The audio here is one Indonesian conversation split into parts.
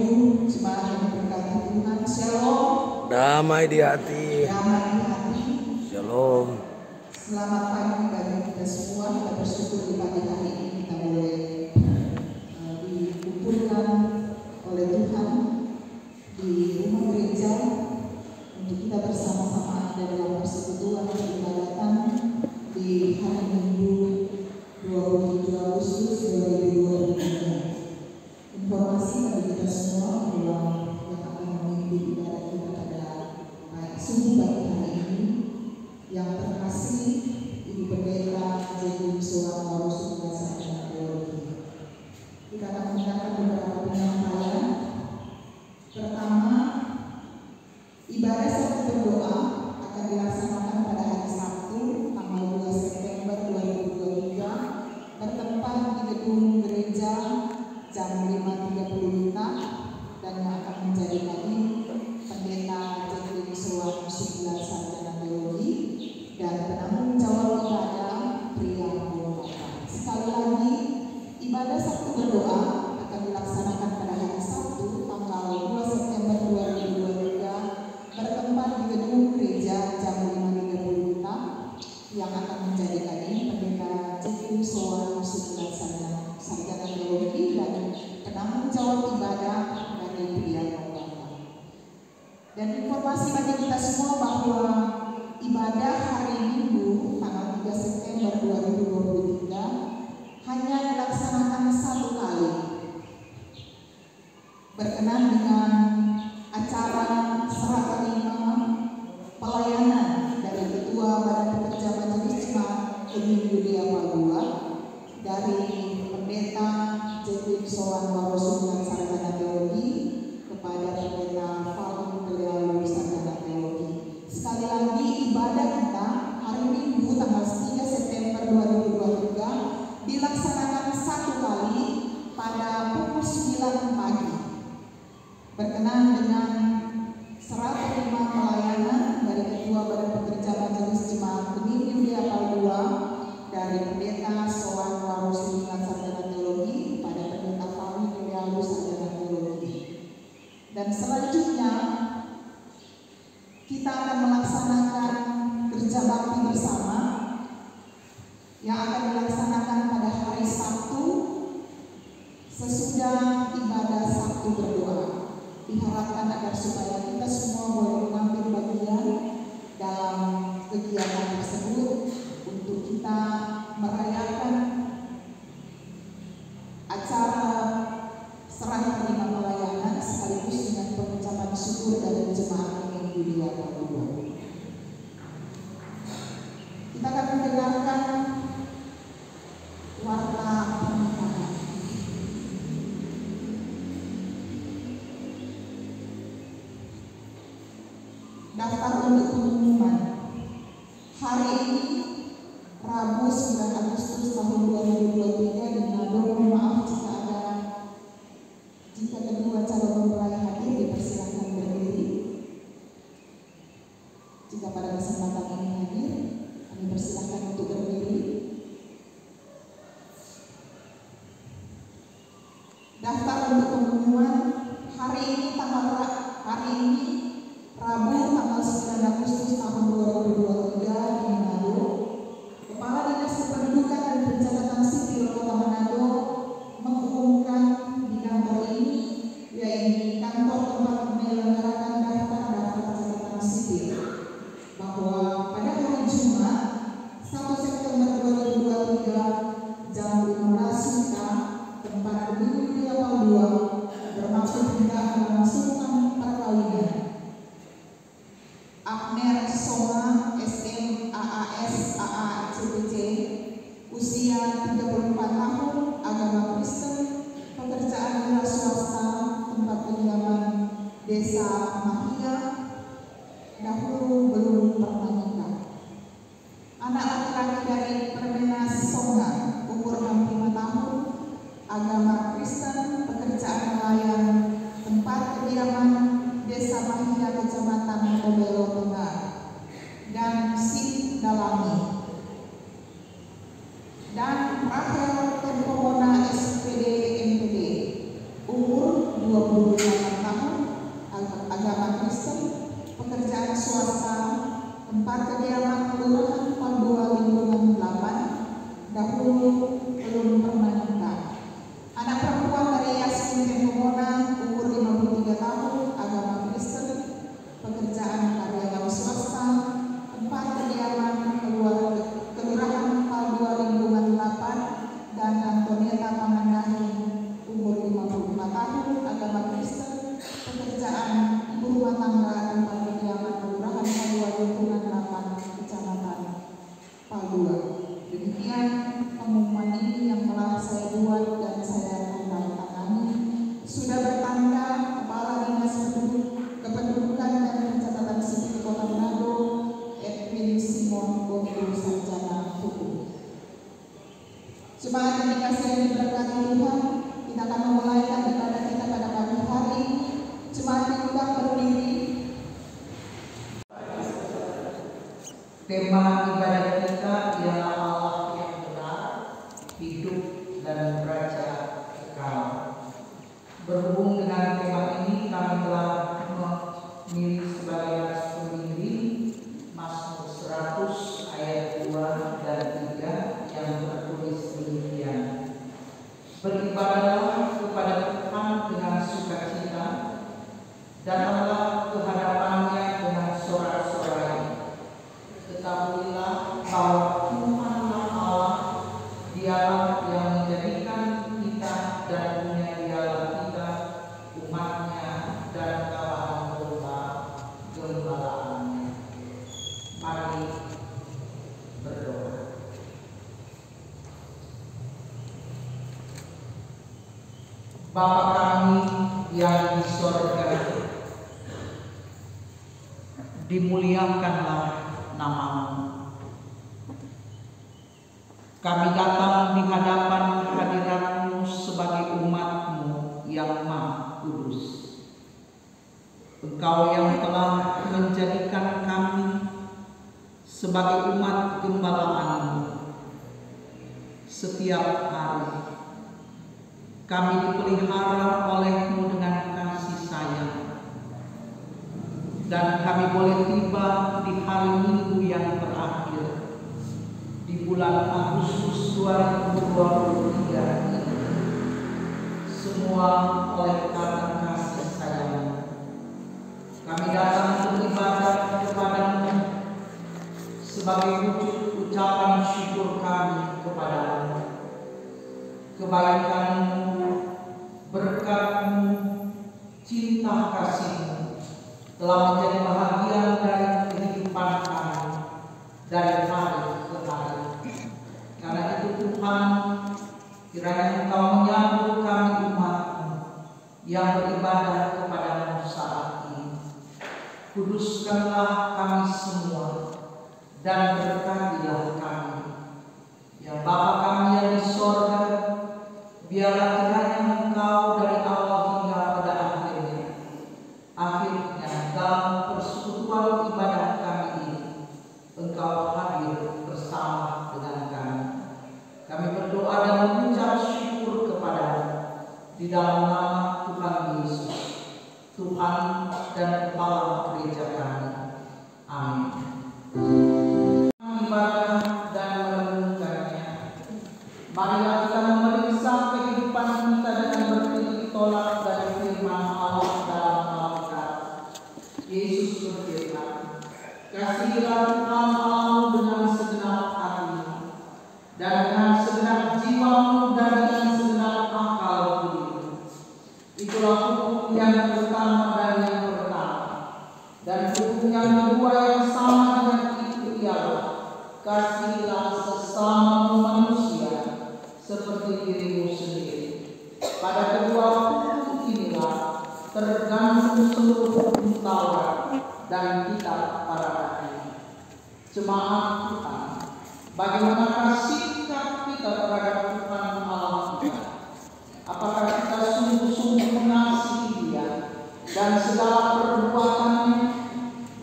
Ibu, jemaat yang diberkati Tuhan, Shalom. Damai di hati. Damai di hati. Shalom. Selamat pagi bagi kita semua. Kita bersyukur di pagi hari ini kita boleh dikumpulkan oleh Tuhan di rumah gereja untuk kita bersama-sama ada dalam persekutuan peribadatan di hari Minggu 27 Agustus 2023. Informasi bagi kita semua bahwa yang akan memimpin ibadah kita pada subuh pagi hari ini yang terkasih Ibu Pendeta Jadi Suara Warus Tugas dan Teologi. Kita akan mendengarkan beberapa penyampaian. Pertama, ibadah satu berdoa akan dilaksanakan pada hari Sabtu tanggal 2 September 2023 bertempat di gedung gereja jam 5.30 WITA dan yang akan menjadi kami Pendeta Jadi Suara Musik Sarjana Teologi dan penanggung jawab ibadah pria Muhammad. Sekali lagi, ibadah Sabtu berdoa akan dilaksanakan pada hari Sabtu tanggal 2 September 2023 bertempat di gedung gereja jam 5.30 WITA yang akan menjadi kami Pendeta Jadi Suara Musik Sarjana Teologi dan penanggung jawab ibadah dari pria Muhammad. Dan informasi bagi kita semua bahwa ibadah hari Minggu tanggal 3 September 2023 hanya dilaksanakan satu kali. Berkenan dengan acara serah terima pelayanan dari Ketua Badan Pekerja Majelis Jemaat Umi Yulia Padua, dari Pendeta Jadi Soan Warosunan Sarjana Teologi kepada Pendeta Falun Beliau Sarjana Teologi. Sekali lagi, ibadah kita hari Minggu tanggal 3 September 2023 dilaksanakan satu kali pada pukul 9 pagi. Berkenan dengan serah terima pelayanan dari Ketua Badan Pekerja Majelis Jemaat Umi Yulia Padua, dari Pendeta Soan Warosunan Sarjana Teologi pada Pendeta Falun Beliau Sarjana Teologi. Dan selanjutnya kita akan melaksanakan kerja bakti bersama yang akan dilaksanakan pada hari Sabtu sesudah ibadah Sabtu berdoa. Diharapkan agar supaya kita semua boleh mengambil bagian dalam kegiatan tersebut untuk kita merayakan acara serah terima pelayanan sekaligus dengan pengucapan syukur dari jemaat Umi Yulia Padua. Kita akan mendengarkan warta pernikahan. Daftar untuk pengumuman hari ini Rabu 9 Agustus tahun 2023 di Manado. Maaf jika kedua calon mempelai hadir, dipersilakan berdiri. Jika pada kesempatan ini hadir, kami persilakan untuk berdiri. Daftar untuk pengumuman hari ini Rabu tanggal 9 Agustus tahun 2023 di Manado. Kepala Dinas Kependudukan dan Pencatatan Sipil Kota Manado mengumumkan di kantor ini, yaitu kantor tempat menyelenggarakan daftar catatan sipil, bahwa pada hari Jumat 1 September 28 tahun, agama Kristen, pekerjaan swasta, tempat kediaman kelurahan Pandua lingkungan 8, dahulu belum pernah nikah. Anak perempuan dari Yasmin Temomona, umur 53 tahun, agama Kristen, pekerjaan karyawan swasta, tempat kediaman kelurahan Pandua lingkungan 8, dan Antonieta Pangandahin, umur 55 tahun, agama Kristen, pekerjaan ibu rumah tangga, tempat kediaman kelurahan Pandua lingkungan 8, kecamatan Pandua. Demikian pengumuman ini yang telah saya buat dan saya tandatangani. Sudah bertanda Kepala Dinas Kependudukan dan Pencatatan Sipil Kota Manado, Edwin Simon Bondu, Sarjana Hukum. Jemaat yang dikasihi dan diberkati Tuhan, kita akan memulaikan ibadah kita pada pagi hari. Jemaat diundang berdiri. Tema ibadah kita ialah Allah yang benar, hidup dan beraja kekal. Berhubung dengan tema ini, kami telah memilih sebagai nas pemilih Mazmur 100 ayat 2 dan 3 yang tertulis demikian. Beribadahlah kepada Tuhan dengan sukacita, datanglah ke hadapannya dengan sorak-sorai. Ketahuilah bahwa Tuhanlah Allah, Dialah yang menjadikan kita dan dunia, Dialah kita, umatnya dan kawanan gembalaannya. Mari berdoa. Bapa kami yang di sorga, dimuliakanlah nama-Mu. Kami datang di hadapan hadirat-Mu sebagai umat-Mu yang Maha Kudus. Engkau yang telah menjadikan kami sebagai umat gembalaan-Mu. Setiap hari kami dipelihara oleh-Mu dengan kasih sayang, dan kami boleh tiba di hari Minggu yang terakhir di bulan Agustus 2023 ini. Semua oleh karena kasih sayang. Kami datang beribadah kepada-Mu sebagai wujud ucapan syukur kami kepada-Mu. Kebaikan-Mu, berkat-Mu, cinta kasih-Mu telah menjadi bahagian dari kehidupan kami dari hari ke hari. Karena itu Tuhan, kiranya Engkau menyambut kami umat-Mu yang beribadah kepada-Mu saat ini. Kuduskanlah kami semua dan berkatilah kami. Ya Bapa kami yang di sorga, biarlah kiranya Engkau dari awal hingga pada akhirnya dalam persekutuan ibadah kami ini, Engkau hadir bersama dengan kami. Kami berdoa dan mengucap syukur kepada-Mu di dalam nama Tuhan Yesus, Tuhan dan Kepala Gereja kami. Amin. Ibadah dan merenungkannya. Marilah kita memeriksa kehidupan kita dengan bertitik tolak dari firman Allah dalam Alkitab. Yesus berfirman, "Kasihilah Tuhan Allahmu dengan segenap hatimu, dan dengan segenap jiwamu, dan dengan segenap akal budimu." Itulah hukum yang pertama dan yang pertama. Dan hukum yang kedua yang sama dengan itu ialah, "Kasihilah sesamamu manusia seperti dirimu sendiri." Pada kedua hukum inilah tergantung seluruh hukum Taurat dan kitab para nabi. Jemaat Tuhan, bagaimanakah sikap kita terhadap Tuhan Allah kita? Apakah kita sungguh-sungguh mengasihi Dia dan segala perbuatannya?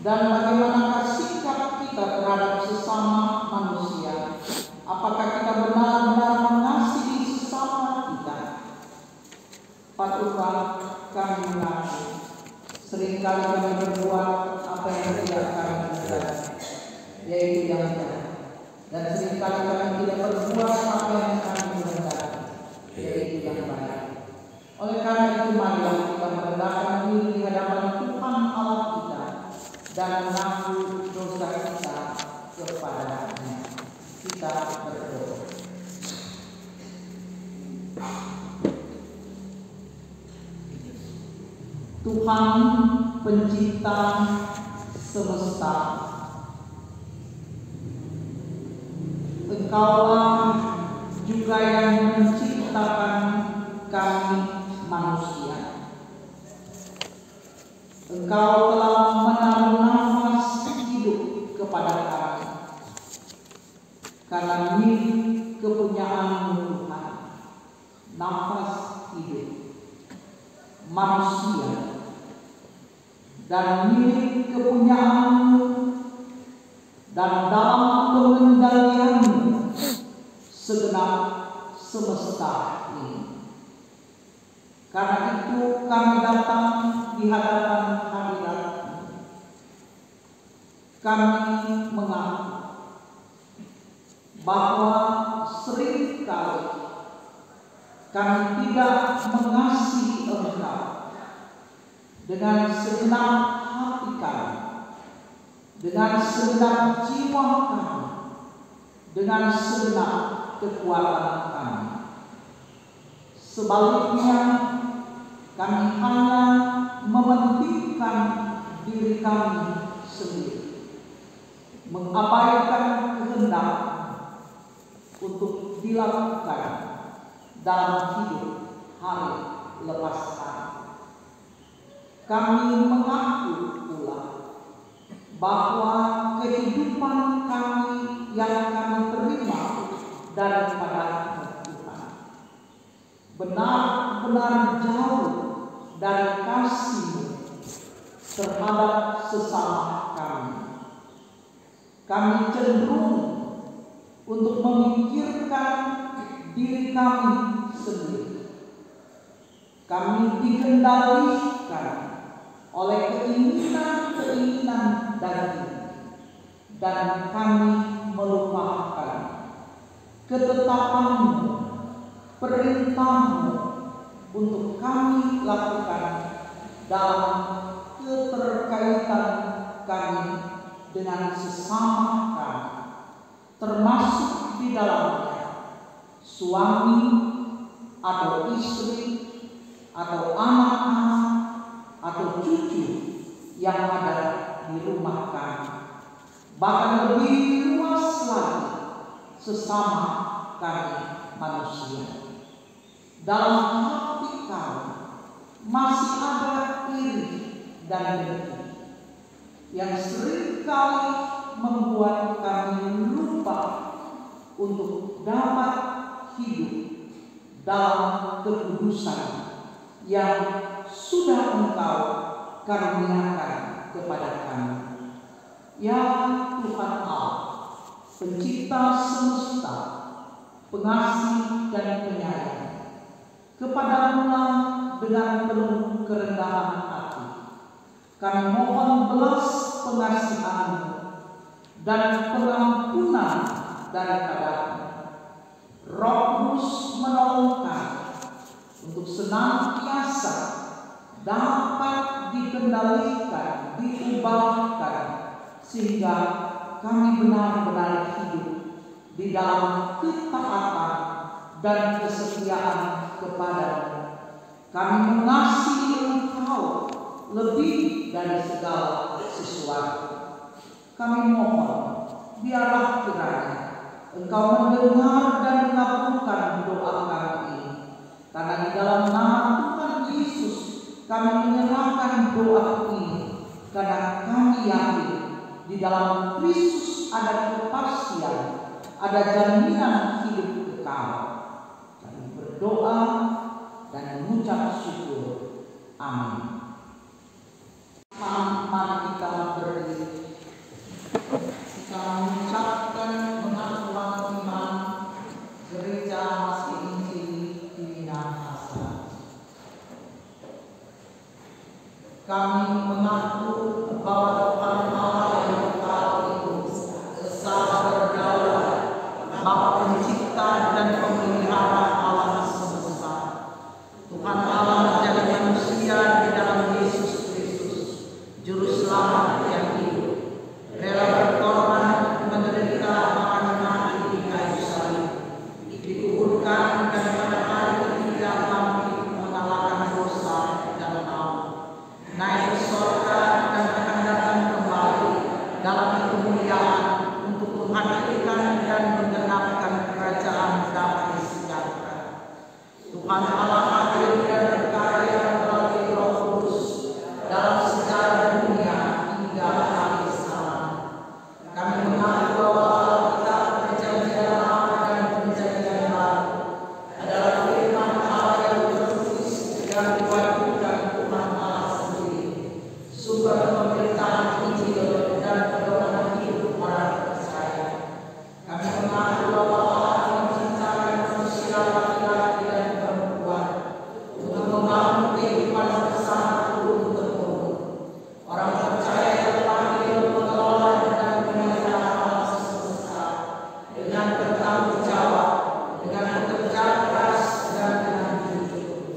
Dan bagaimanakah sikap kita terhadap sesama manusia? Apakah kita benar-benar mengasihi sesama kita? Patutlah kami seringkali kami berbuat apa yang tidak kami kehendaki, yaitu yang jahat. Dan seringkali kami tidak berbuat apa yang kami kehendaki, yaitu yang baik. Oleh karena itu marilah kita merendahkan diri di hadapan Tuhan Allah kita dan mengaku dosa kita kepada-Nya. Kita berdoa. Tuhan pencipta semesta, Engkaulah juga yang menciptakan kami manusia. Engkau telah menaruh nafas hidup kepada kami karena milik kepunyaan-Mu Tuhan, nafas hidup manusia dan milik kepunyaan-Mu, dan dalam pengendalian-Mu segenap semesta ini. Karena itu kami datang di hadapan hadirat-Mu. Kami mengaku bahwa seringkali kami tidak mengasihi Engkau dengan segenap hati kami, dengan segenap jiwa kami, dengan segenap kekuatan kami. Sebaliknya, kami hanya mementingkan diri kami sendiri, mengabaikan kehendak untuk dilakukan dalam hidup hari lepas hari. Kami mengaku pula bahwa kehidupan kami yang kami terima daripada Tuhan benar-benar jauh dari kasih-Mu terhadap sesama kami. Kami cenderung untuk memikirkan diri kami sendiri. Kami dikendalikan oleh keinginan-keinginan daging, dan kami melupakan ketetapan-Mu, perintah-Mu untuk kami lakukan dalam keterkaitan kami dengan sesama kami, termasuk di dalamnya suami atau istri atau anak-anak atau cucu yang ada di rumah kami, bahkan lebih luas lagi sesama kami manusia. Dalam hati kami masih ada iri dan dengki yang seringkali membuat kami lupa untuk dapat hidup dalam kekudusan yang sudah Engkau karuniakan kepada kami. Ya Tuhan Allah, pencipta semesta, pengasih dan penyayang, kepadamu dengan penuh kerendahan hati kami mohon belas pengasihan-Mu dan pengampunan daripada-Mu. Roh Kudus menolong kami untuk senantiasa dapat dikendalikan, diubahkan, sehingga kami benar-benar hidup di dalam ketaatan dan kesetiaan kepada-Mu. Kami mengasihi Engkau lebih dari segala sesuatu. Kami mohon, biarlah kiranya Engkau mendengar dan mengabulkan doa kami ini. Karena di dalam nama Tuhan Yesus kami menyerahkan doa ini, karena kami yakin di dalam Kristus ada kepastian, ada jaminan hidup kekal. Kami berdoa dan mengucap syukur. Amin. Mari kita berdiri. Kita mengucapkan pengakuan iman Gereja Masih Injili di Minahasa. Kami mengaku bahwa Tuhan Allah yang kekal itu esa berdaulat, Bapa Pencipta dan Pemelihara alam semesta. Tuhan Allah menjadi manusia di dalam Yesus Kristus, Juru Selamat yang hidup, rela berkorban, menderita, makan mati di kayu salib, dikuburkan dan pada hari ketiga bangkit mengalahkan dosa dan maut, naik ke surga dan akan datang kembali dalam kemuliaan untuk menghadirkan dan menggenapkan kerajaan damai sejahtera. Tuhan Allah hadir dan berkarya melalui Roh Kudus dalam sejarah dunia hingga akhir zaman. Kami mengaku bahwa Alkitab Perjanjian Lama dan Perjanjian Baru adalah firman Allah yang tertulis dan diwajibkan Tuhan Allah sendiri, sumber pemberitaan Injil dan pedoman hidup orang percaya. Kami mengaku bahwa Allah menciptakan manusia laki-laki dan perempuan untuk membangun kehidupan bersama turun-temurun. Orang percaya terpanggil mengelola dan memelihara alam semesta dengan bertanggung jawab, dengan bekerja keras dan dengan jujur.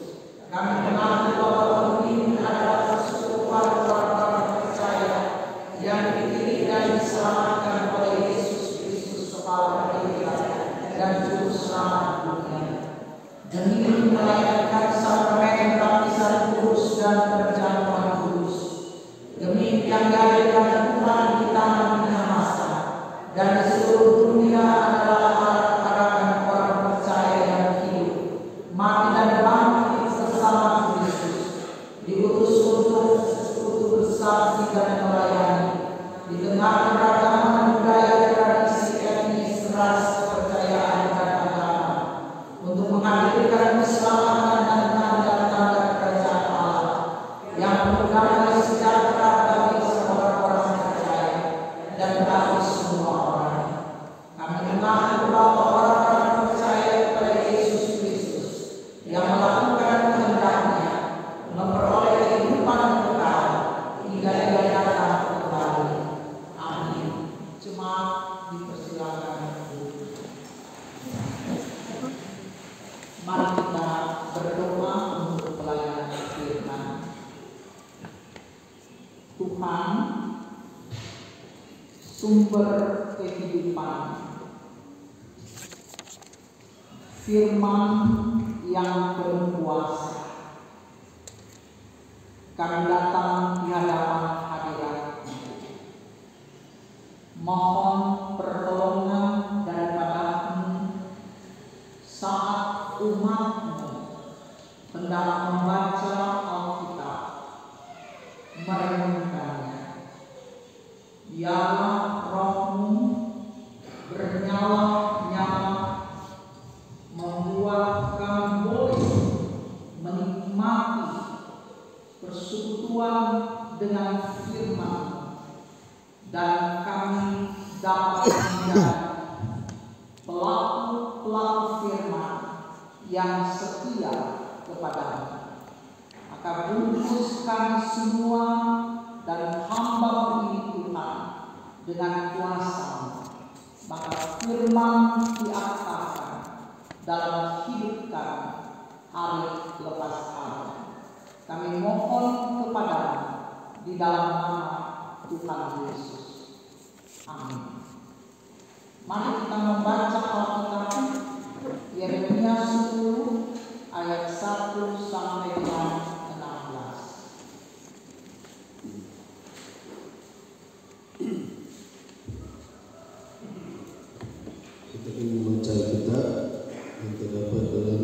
Kami mengaku bahwa pemimpin adalah persekutuan orang-orang percaya yang dipilih dan diselamatkan oleh Yesus Kristus, Kepala Gereja dan Juru Selamat dunia, demi melayanikan sakramen baptisan kudus dan perjamuan kudus, demi penggalian Tuhan di tanah Minahasa dan di seluruh dunia adalah arak-arakan orang percaya yang hidup, mati dan bangkit bersama Kristus, diutus untuk bersaksi dan melayani di tengah keragaman budaya, tradisi, etnis, ras, kepercayaan dan agama, untuk menghadirkan keselamatan dan tanda-tanda kerajaan Allah yang penuh damai sejahtera bagi orang-orang percaya dan bagi semua orang. Kami mengaku bahwa orang-orang percaya kepada Yesus Kristus yang melakukan kehendaknya memperoleh kehidupan kekal hingga Dia datang kembali. Amin. Jemaat dipersilakan duduk. Mari kita berdoa untuk pelayanan firman. Tuhan, sumber kehidupan, firman yang berkuasa, kami datang di hadapan hadirat-Mu. Mohon pertolongan daripada-Mu saat umat-Mu hendak membaca Alkitab, merenungkannya. Biarlah Roh-Mu bernyala-nyala membuat kami boleh menikmati persekutuan dengan firman, dan kami dapat menjadi pelaku-pelaku firman yang setia kepada-Mu. Maka bungkus kami semua dan hamba-Mu ini Tuhan dengan kuasa-Mu, maka firman diaktifkan dalam hidup kami hari lepas hari. Kami mohon kepada-Mu di dalam nama Tuhan Yesus. Amin. Mari kita membaca Alkitab Yeremia 10 ayat 1 sampai dengan 16. Kita ingin membaca Alkitab yang terdapat dalam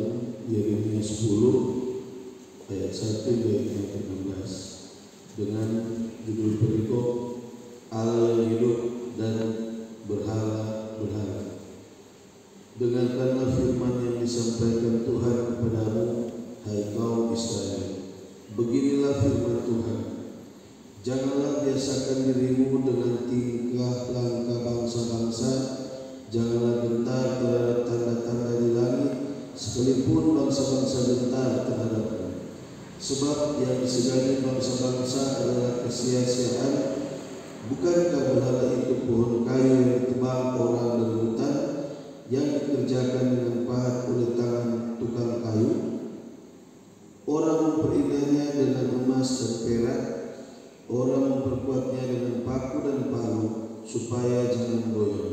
Yeremia 10 ayat 1 hingga 16 dengan judul perikop Allah yang hidup dan berhala-berhala. Dengarkanlah firman yang disampaikan Tuhan kepadamu, hai kaum Israel. Beginilah firman Tuhan: janganlah biasakan dirimu dengan tingkah langkah bangsa-bangsa, janganlah gentar terhadap tanda-tanda di langit, sekalipun bangsa-bangsa gentar terhadapmu. Sebab yang disegani bangsa-bangsa adalah kesia-siaan. Bukankah berhala itu pohon kayu yang ditebang orang dari hutan, yang dikerjakan dengan pahat oleh tangan tukang kayu? Orang memperindah dengan emas dan perak, orang memperkuatnya dengan paku dan palu, supaya jangan goyah.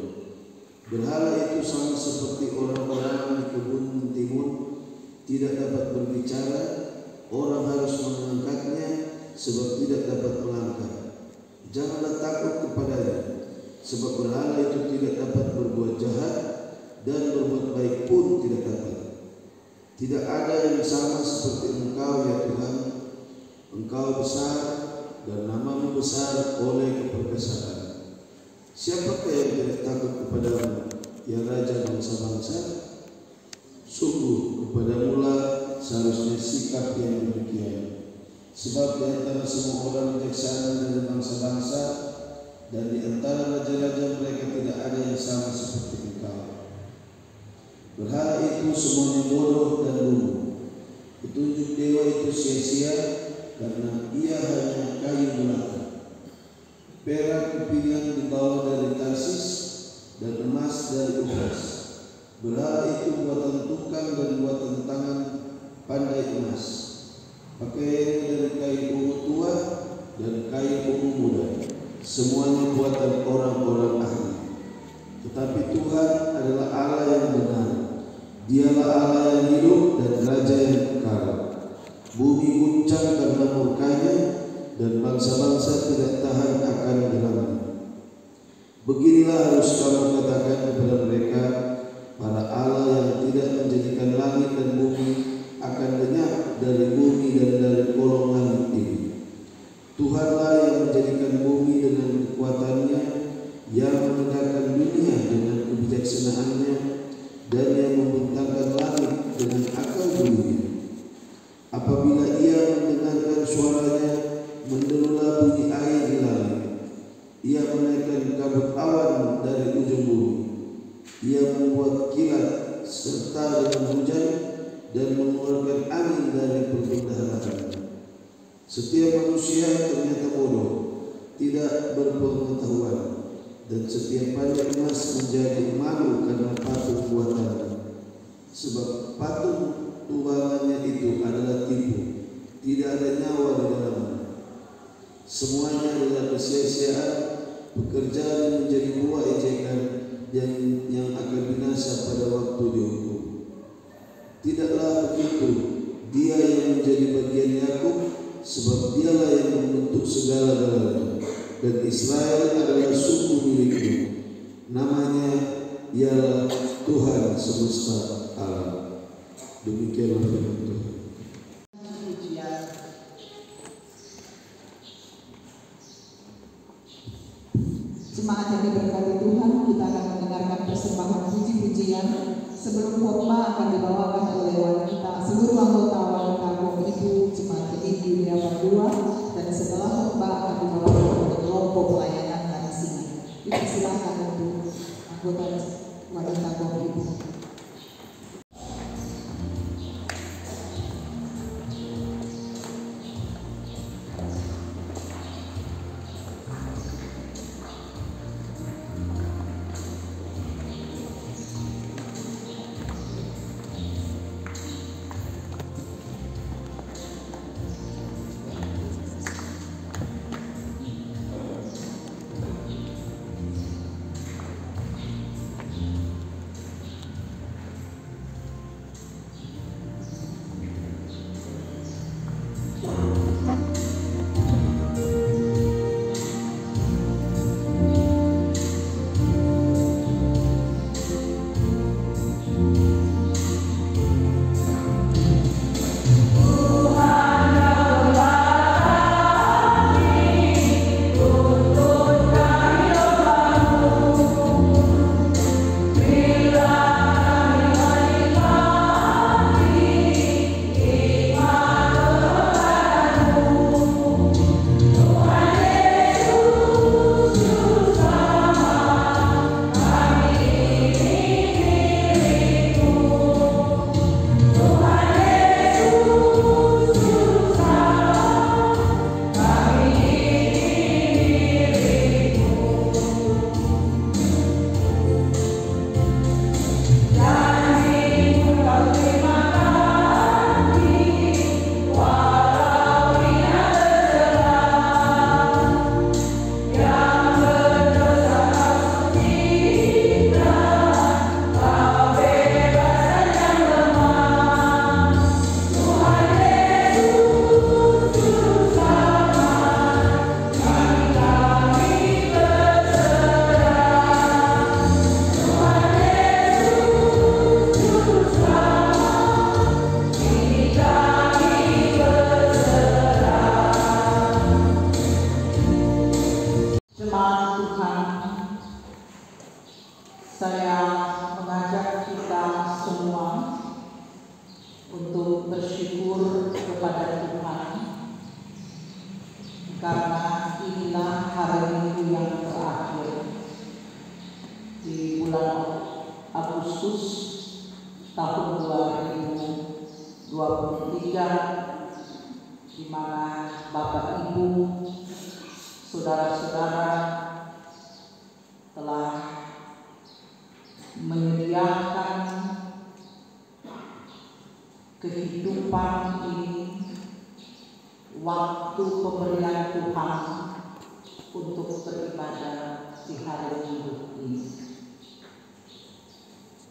Berhala itu sama seperti orang-orang di kebun mentimun, tidak dapat berbicara, orang harus mengangkatnya sebab tidak dapat melangkah. Janganlah takut kepadanya, sebab berhala itu tidak dapat berbuat jahat, dan berbuat baik pun tidak dapat. Tidak ada yang sama seperti Engkau, ya Tuhan. Engkau besar, dan namamu besar oleh keperkasaan. Siapakah yang tidak takut kepadamu, ya Raja bangsa-bangsa? Sungguh kepadamu-lah seharusnya sikap yang demikian. Sebab di antara semua orang bijaksana dari bangsa-bangsa, dan di antara raja-raja mereka tidak ada yang sama seperti Engkau. Berhala itu semuanya bodoh dan lumpuh. Petunjuk dewa itu sia-sia, karena ia hanya kayu belaka. Perak kepingan dibawa dari Tarsis, dan emas dari Ufaz. Berhala itu buatan tukang dan buatan tangan pandai emas. Pakaiannya dari kayu ungu tua dan kayu ungu muda, semuanya buatan orang-orang ahli. Tetapi Tuhan adalah Allah yang benar. Dialah Allah yang hidup dan Raja yang kekal. Bumi guncang karena murkanya, dan bangsa-bangsa tidak tahan akan geramnya. Beginilah harus kamu katakan kepada mereka, para Allah yang tidak menjadikan langit dan bumi akan lenyap dari bumi dan dari kolong langit ini. Tuhanlah yang menjadikan bumi dengan kekuatannya, yang menegakkan dunia dengan kebijaksanaannya, dan yang membentangkan langit dengan akal budinya. Apabila ia mendengarkan suaranya, menderulah bunyi air di langit. Ia menaikkan kabut awan dari ujung bumi. Ia membuat kilat serta dengan hujan, dan mengeluarkan angin dari perbendaharaan. Setiap manusia ternyata bodoh, tidak berpengetahuan, dan setiap pandai emas menjadi malu karena patung buatannya. Sebab patung tuangannya itu adalah tipu, tidak ada nyawa di dalamnya. Semuanya adalah kesia-siaan, pekerjaan yang menjadi buah ejekan, yang akan binasa pada waktu dihukum. Tidaklah begitu, Dia yang menjadi bagian Yakub, sebab Dialah yang membentuk segala-galanya, dan Israel adalah suku miliknya. Namanya ialah Tuhan semesta alam. Demikianlah firman Tuhan. Jemaat yang diberkati Tuhan, kita akan mendengarkan persembahan puji-pujian. Sebelum khotbah akan dibawakan oleh wanita, seluruh anggota wanita Ibu Jemaat ini di Wilayah 2, dan setelah khotbah akan dibawakan oleh kelompok pelayanan dari sini. Silakan untuk anggota wanita Ibu. karena inilah hari Minggu yang terakhir di bulan Agustus tahun 2023, di mana Bapak Ibu, saudara-saudara telah menyediakan kehidupan ini, waktu pemberian Tuhan untuk beribadah di hari Minggu ini.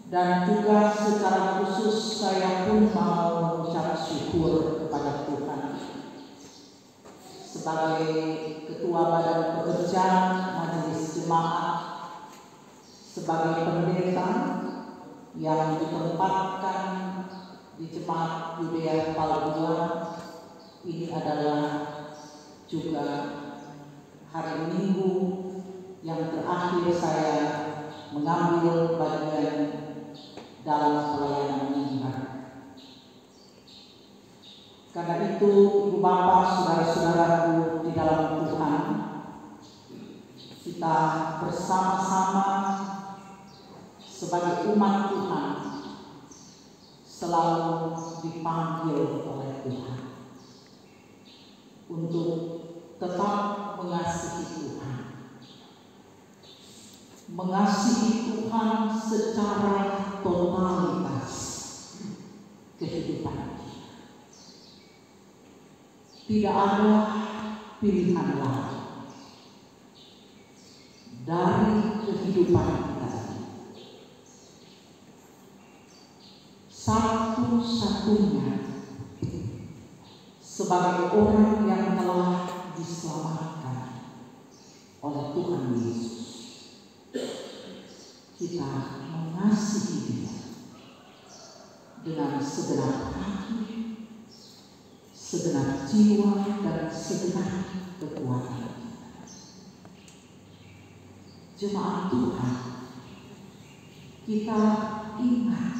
Dan juga secara khusus saya pun mau mengucap syukur kepada Tuhan sebagai Ketua Badan Pekerja Majelis Jemaat, sebagai pendeta yang ditempatkan di Jemaat Yudea Palgua. Ini adalah juga hari Minggu yang terakhir saya mengambil bagian dalam pelayanan ibadah. Karena itu, Ibu Bapak, saudara-saudaraku di dalam Tuhan, kita bersama-sama sebagai umat Tuhan selalu dipanggil oleh Tuhan untuk tetap mengasihi Tuhan. Mengasihi Tuhan secara totalitas kehidupan kita. Tidak ada pilihan lain dari kehidupan kita. Satu-satunya sebagai orang yang telah diselamatkan oleh Tuhan Yesus, kita mengasihi Dia dengan segenap hati, segenap jiwa, dan segenap kekuatan kita. Jemaat Tuhan, kita ingat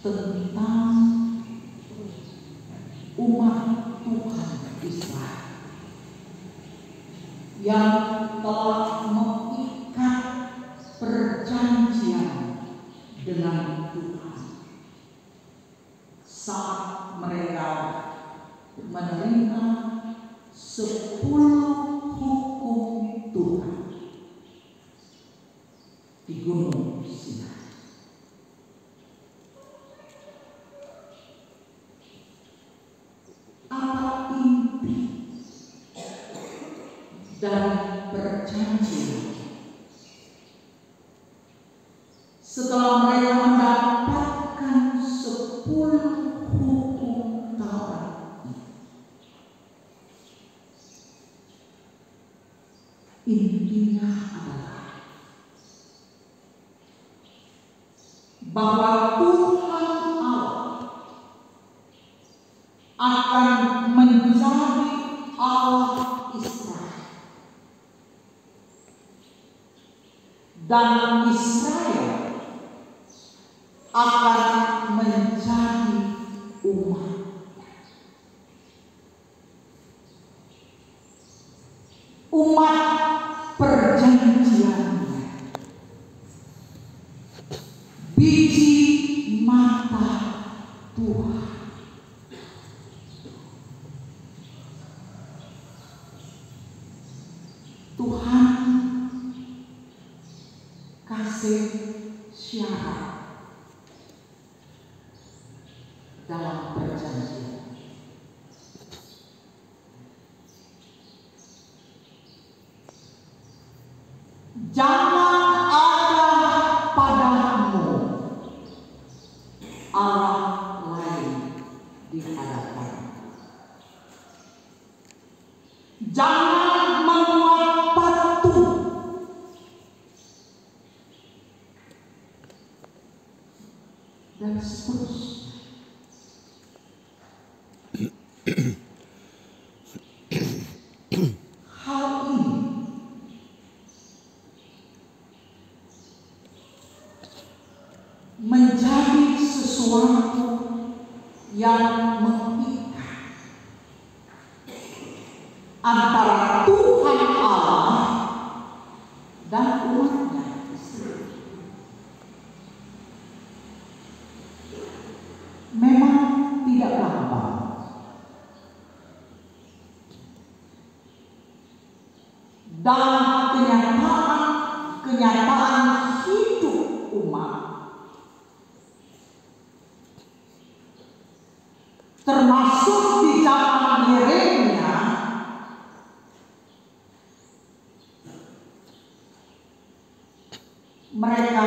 tentang umat Tuhan Israel yang telah mengikat perjanjian dengan Tuhan saat mereka menerima 10 hukum Tuhan di Gunung Sinai. Apa inti dari perjanjian? Setelah mereka mendapatkan 10 hukum Taurat, intinya adalah bahwa Tuhan Allah akan menjadi Allah Israel, dan Israel akan menjadi umat. Umat perjanjiannya, biji mata Tuhan. Tuhan kasih syarat dalam perjanjian. Jangan ada padamu Allah lain di hadapan. Jangan membuat patung dan seterusnya. Hal ini menjadi sesuatu yang mengikat antara Tuhan Allah dan umatnya. Memang tidak gampang. Dalam kenyataan hidup umat, termasuk di zaman Yeremia, mereka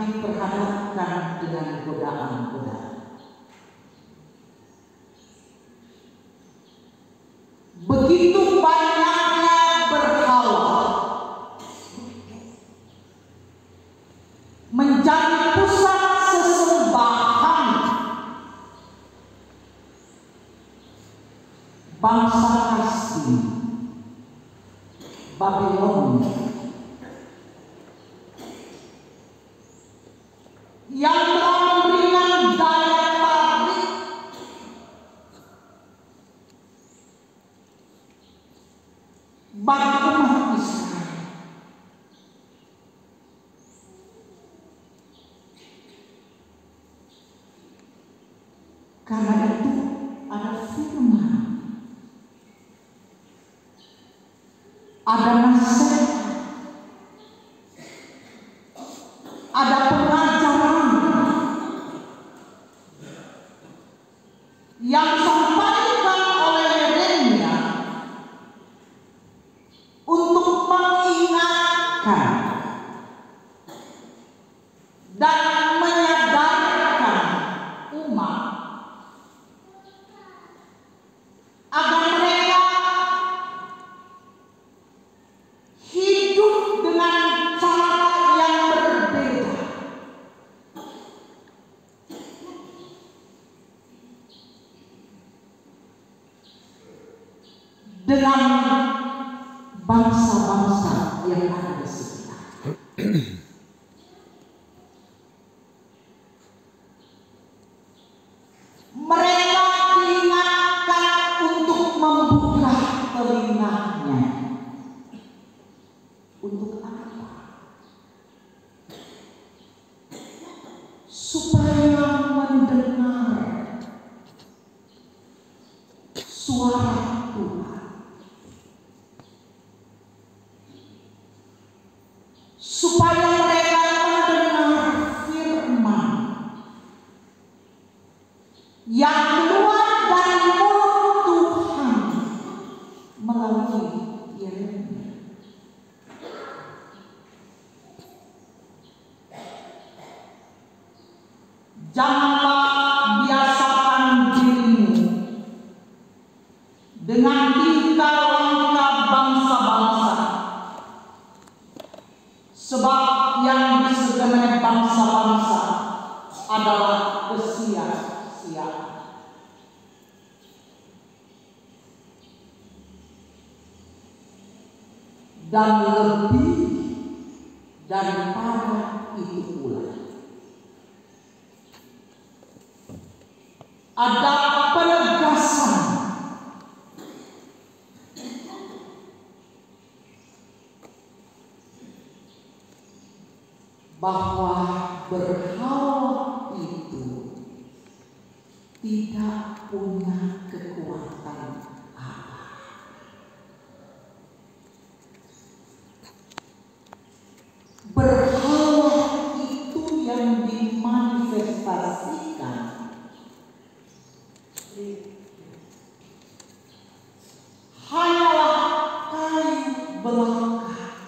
diperhadapkan dengan godaan-godaan. Begitu banyaknya berhala menjadi pusat sesembahan bangsa asing Babilonia yang telah memberikan daya tarik bagi umat Israel. Karena itu ada firman, ada nasihat, ada pengajaran yang disampaikan oleh Yeremia untuk mengingatkan dan menyadarkan umat agar mereka hidup dengan cara yang berbeda. Dengan bangsa-bangsa yang ada di sekitar. Mereka diingatkan untuk membuka telinganya. Untuk apa? Supaya mendengar suara Tuhan. Supaya mereka mendengar firman yang keluar dari mulut Tuhan melalui Yeremia. Janganlah biasakan dirimu dengan tingkah langkah bangsa-bangsa, sebab yang disegani bangsa-bangsa adalah kesia-siaan. Dan lebih daripada itu pula, ada penegasan bahwa berhala itu tidak punya kekuatan apa. Berhala itu yang dimanifestasikan hanyalah kayu belaka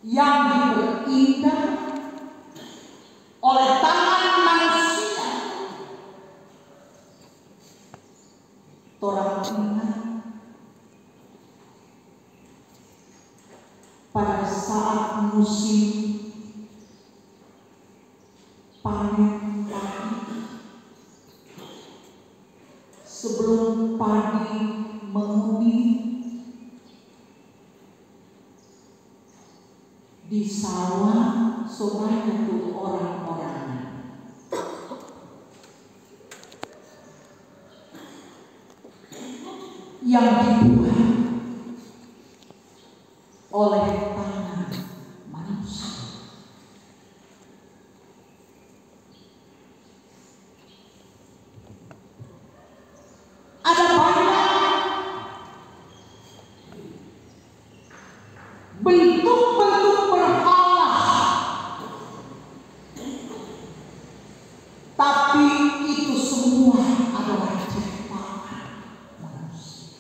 yang diperindah oleh tangan manusia. Torang ingat pada saat musim panen padi, sebelum padi menguning, di sawah semuanya itu orang-orangnya. yang dibuat oleh tangan manusia. Ada banyak bentuk-bentuk berhala, tapi itu semua adalah ciptaan manusia.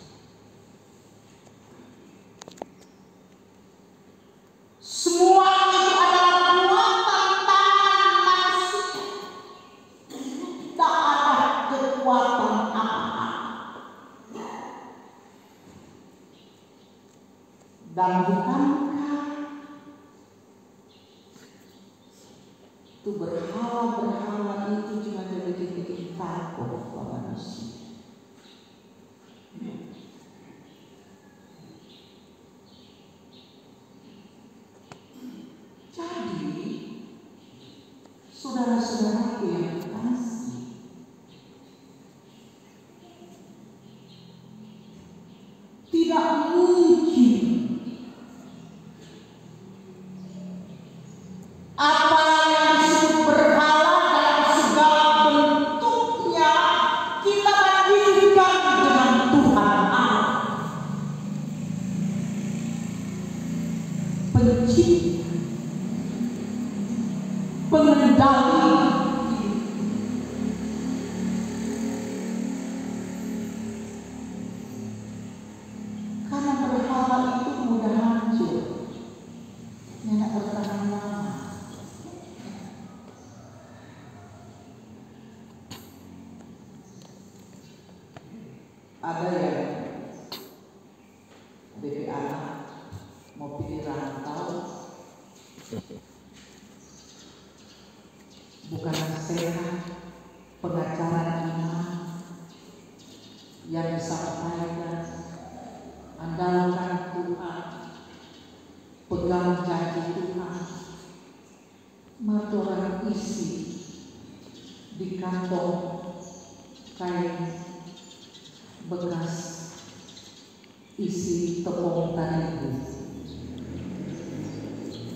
Semua itu adalah buatan tangan manusia. Tidak ada kekuatan apa-apa. Dan bukankah itu berhala-berhala itu cuma jadi bikin takut manusia. Jadi, saudara-saudaraku yang kekasih, tidak mungkin apa yang disebut berhala dalam segala bentuknya kita bandingkan dengan Tuhan Allah, pencipta, pengendali. Karena berhala itu mudah hancur, tidak bertahan lama. Ada yang dari anak mau pilih rantau, bukan nasihat pengacara iman yang disampaikan, andalkan Tuhan, pegang janji Tuhan, matoran isi di kantong kain bekas isi tepung terigu.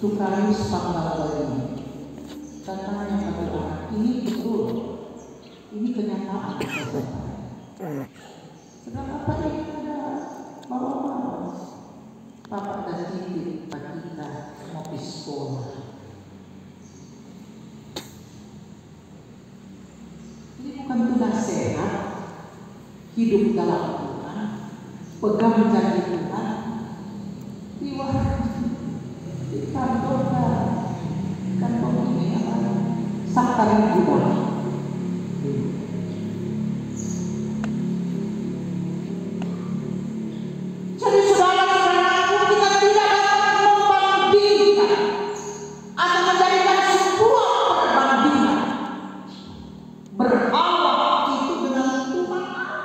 Tukarius panggal ini katanya pada orang ini betul, ini kenyataan. Sedang apa yang ada bawa-bawa Bapak dan titip Pak kita mau di sekolah. Ini bukan tugas sehat, hidup dalam Tuhan, pegang janji Tuhan, di kantor ini apa? Saktaran Buddha. Jadi saudara-saudaraku, kita tidak dapat membandingkan atau menjadikan sebuah perbandingan berhala itu dengan Tuhan Allah.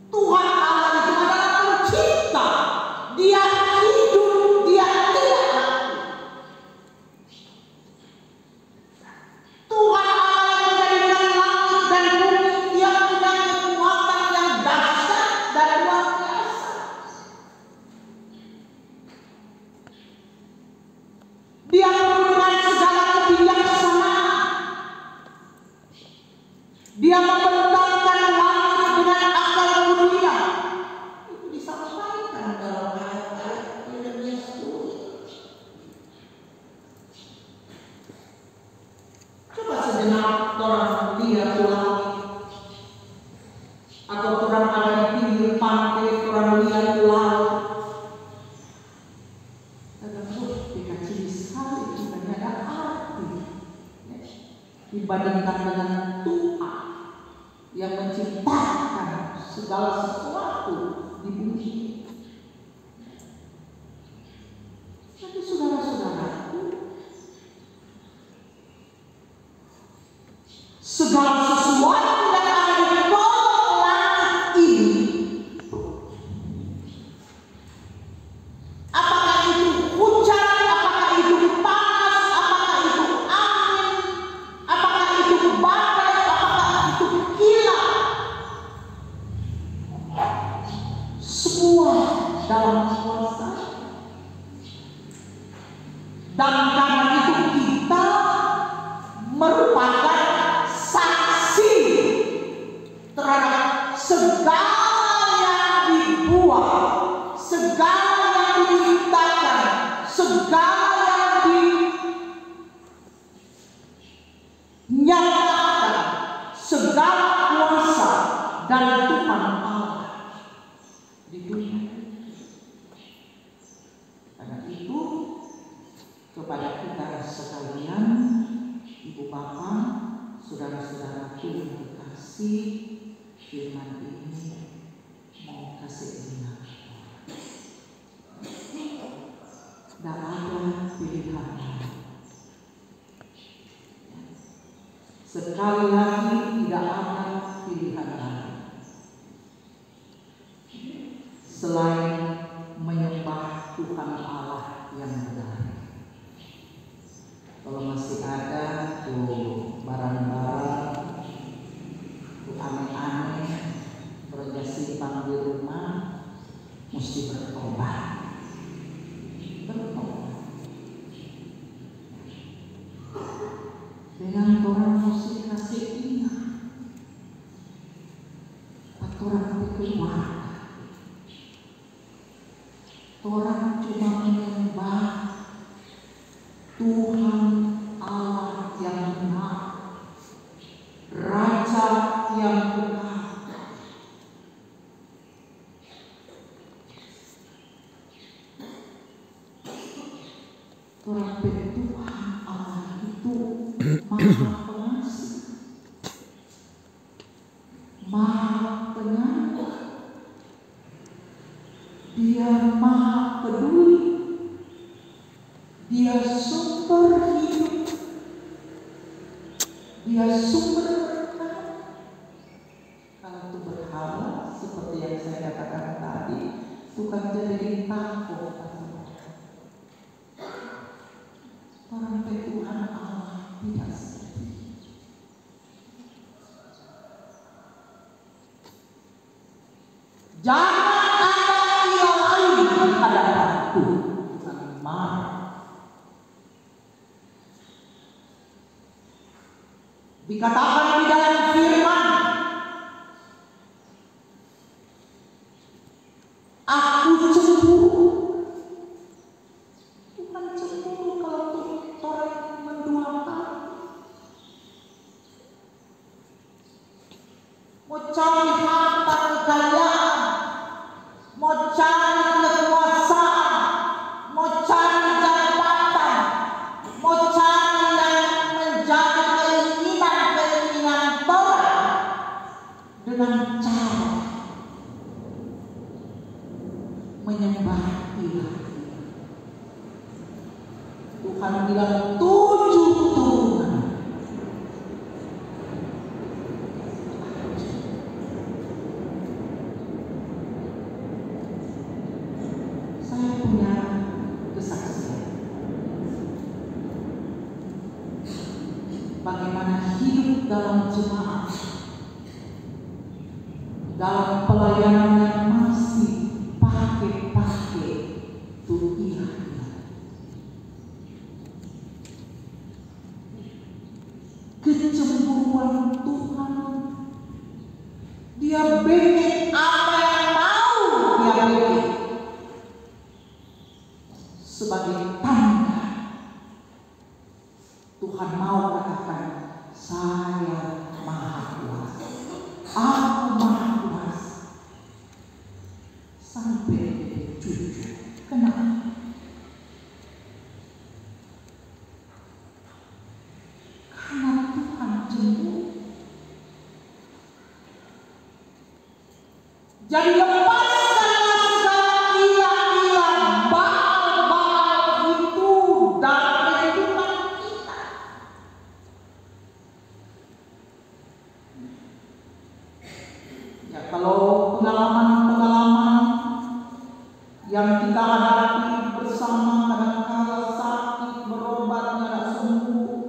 Tuhan Allah itu adalah pencipta. Dia hidup, dia tidak mati. Tuhan Allah yang menjadikan langit dan bumi, dia punya kekuatan yang dahsyat dan luar biasa. Dia memberikan segala kebijaksanaan. Dia membentangkan langit dengan akal mulia. Itu disampaikan dalam ayat-ayat Yeremia 10. Coba sejenak orang lihat langit, atau orang ada di pinggir pantai, orang lihat laut. Dikasih sekali, tidak ada arti dibandingkan dengan Tuhan yang menciptakan segala sesuatu di bumi. Jadi saudara-saudaraku, segala sesuatu yang ada di bawah langit ini, apakah itu hujan, apakah itu panas, apakah itu angin, apakah itu badai, apakah itu kilat, dalam kuasa. Dan karena itu kita merupakan saksi terhadap segala yang dibuat, segala yang diciptakan, segala yang dinyatakan, segala kuasa dan Tuhan Allah di dunia. Karena itu kepada kita sekalian, Ibu Bapak, saudara-saudaraku yang dikasih, firman ini mau kasih ingat. Tidak ada pilihan lain. Sekali lagi tidak ada pilihan lain selain menyembah Tuhan Allah yang benar. Kalau masih ada tuh barang-barang tuh aneh-aneh bersimpan di rumah, mesti bertobat. Dengan orang mesti kasih ingat, orang keluarga, orang cuma menyembah Tuhan Allah yang benar, Raja yang benar. Orang Tuhan Allah itu Maha Pengasih, Maha Penyayang, Dia Maha Peduli, Dia sumber hidup, Dia sumber berkah. Kalau itu berhala seperti yang saya katakan tadi, itu kan jadi takut. Orang Tuhan Allah tidak seperti itu. Jangan ada ilah lain di hadapanku, Tuhan marah. Dikatakan di dalam firman, aku cemburu. Bukan cemburu kalau orang menduakan, mau cari harta kekayaan, mau cari kekuasaan, mau cari jabatan, mau cari yang menjadi keinginan orang dengan cara menyembah ilah. Tuhan bilang 7 turunan. Saya punya kesaksian bagaimana hidup dalam jemaat, dalam pelayanan yang masih pakai turunan. Kecemburuan Tuhan, Dia bikin apa yang mau Dia bikin sebagai tanda Tuhan mau katakan, saya maha kuasa, aku maha kuasa. Sampai jujur, kenapa? Jadi lepaskanlah segala ilah-ilah, baal-baal itu dalam kehidupan kita. Ya, kalau pengalaman-pengalaman yang kita hadapi bersama, kadang-kadang sakit, berobat, tidak sembuh.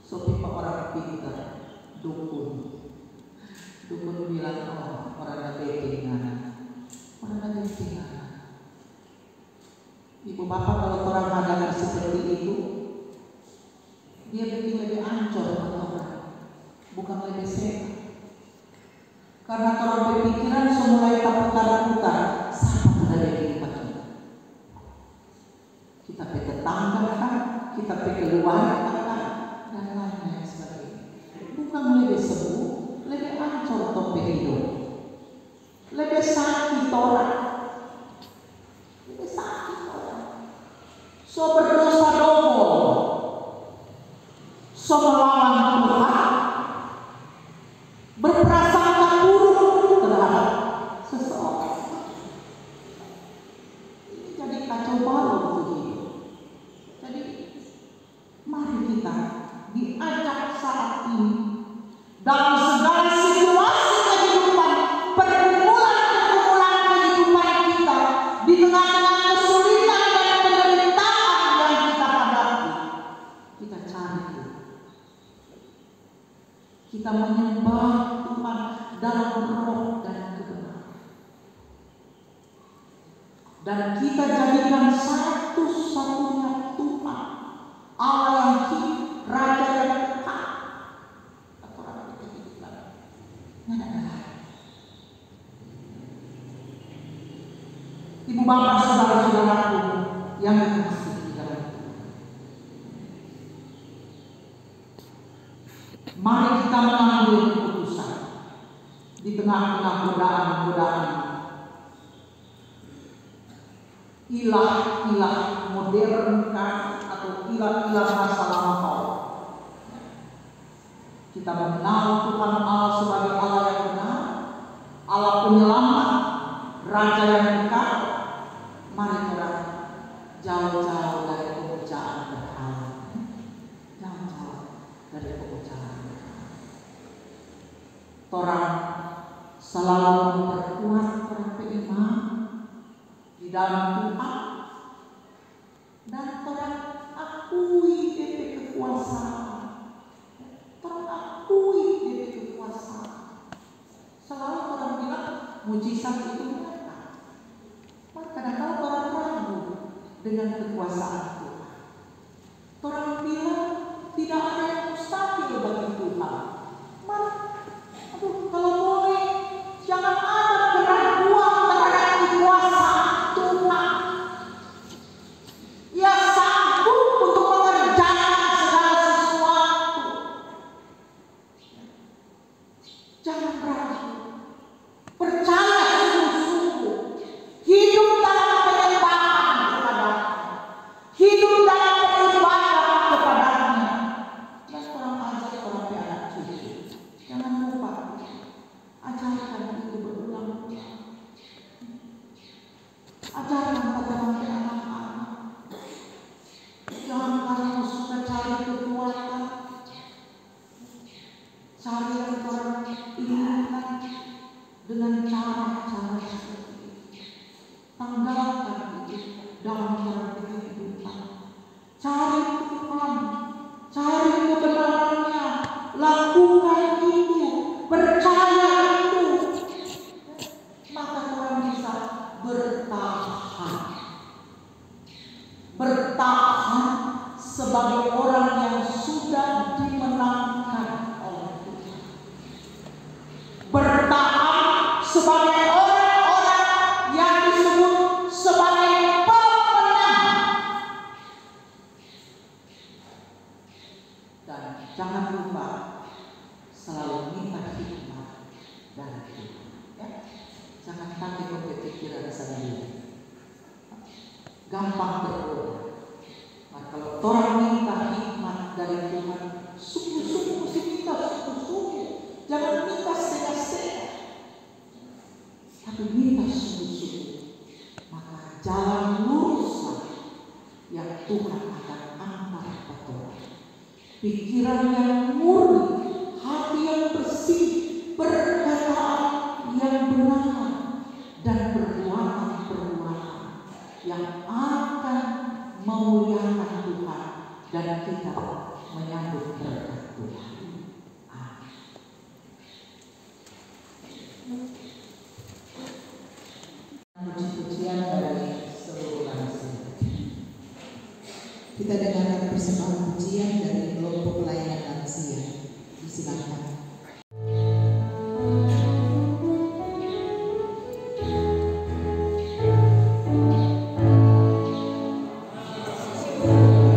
Sopi orang pintar, dukun bilang, oh, orang bekengan. Bapak kalau orang hadapi seperti itu, dia bikin lebih ancur orang, bukan lebih sehat. Karena orang berpikiran semulai putar-putar, sama pada kehidupan kita. Kita pergi tetangga kan, kita pergi keluar kan, dan lain-lain sebagainya. Bukan lebih sembuh, lebih ancur atau hidup, lebih sakit orang, lebih sakit orang. So berdosa double, so melawan Tuhan, berprasangka buruk terhadap seseorang. Ini jadi kacau balau begitu. Jadi mari kita diajak saat ini dalam segala situasi kehidupan, pergumulan kehidupan kita, di tengah-tengah kesulitan dan penderitaan yang kita hadapi, kita cari Tuhan. Kita menyembah Tuhan dalam roh dan kebenaran. Dan kita jadikan satu-satunya Tuhan, Allah yang hidup, Raja yang kekal. Ibu bapak saudara-saudaraku yang dikasihi di dalam Tuhan, mari kita mengambil keputusan di tengah-tengah godaan-godaan ilah-ilah modern kan, atau ilah-ilah masa lampau. Kita mengenal Tuhan Allah sebagai Allah yang benar, Allah penyelamat, Raja yang dekat. Mari kita jauh-jauh dari pekerjaan berhala, jauh-jauh dari pekerjaan berhala. Orang selalu memperkuat orang beriman di dalam Tuhan, dan orang akui DP kekuasaan, orang akui DP kekuasaan. Selalu orang bilang mujizat itu nyata. Kadang-kadang orang ragu dengan kekuasaan Tuhan. Orang bilang tidak ada yang mustahil bagi Tuhan. Kalau boleh, jangan ada keraguan terhadap kekuasaan Tuhan. Ia sanggup untuk mengerjakan segala sesuatu. Jangan ragu. Percaya sungguh-sungguh. Hidup dalam penyembahan kepada-Nya. Hidup dalam beribadah kepada-Nya. Dan orang ajak orang anak cucu. Jangan lupa. Ajarkan itu berulang-ulang. Ajarkan pada anak-anak. Jangan kamu suka cari kekuatan, cari yang orang inginkan dengan cara-cara seperti itu. Tanggalkan itu dalam cara kehidupan. Cari Tuhan, cari kebenarannya, lakukan itu, percaya itu, maka orang bisa bertahan. Bertahan sebagai orang yang sudah dimenangkan oleh Tuhan. Bertahan sebagai orang-orang yang disebut sebagai pemenang. Dan jangan lupa selalu minta hikmat dari Tuhan. Ya? Jangan pakai pikiran sendiri. Gampang berdoa. Nah, kalau orang minta hikmat dari Tuhan, sungguh-sungguh mesti minta sungguh-sungguh. Jangan minta setengah-setengah, tapi minta sungguh-sungguh. Maka jalan luruslah yang Tuhan akan angkat kepada pikiran yang murni, hati yang bersih, perkataan yang benar, dan perbuatan-perbuatan yang akan memuliakan Tuhan dan kita menyambut berkat Tuhan. Puji-pujian dari seluruh manusia. Kita dengarkan persembahan pujian dari kelompok pelayanan lansia. Silakan. Go.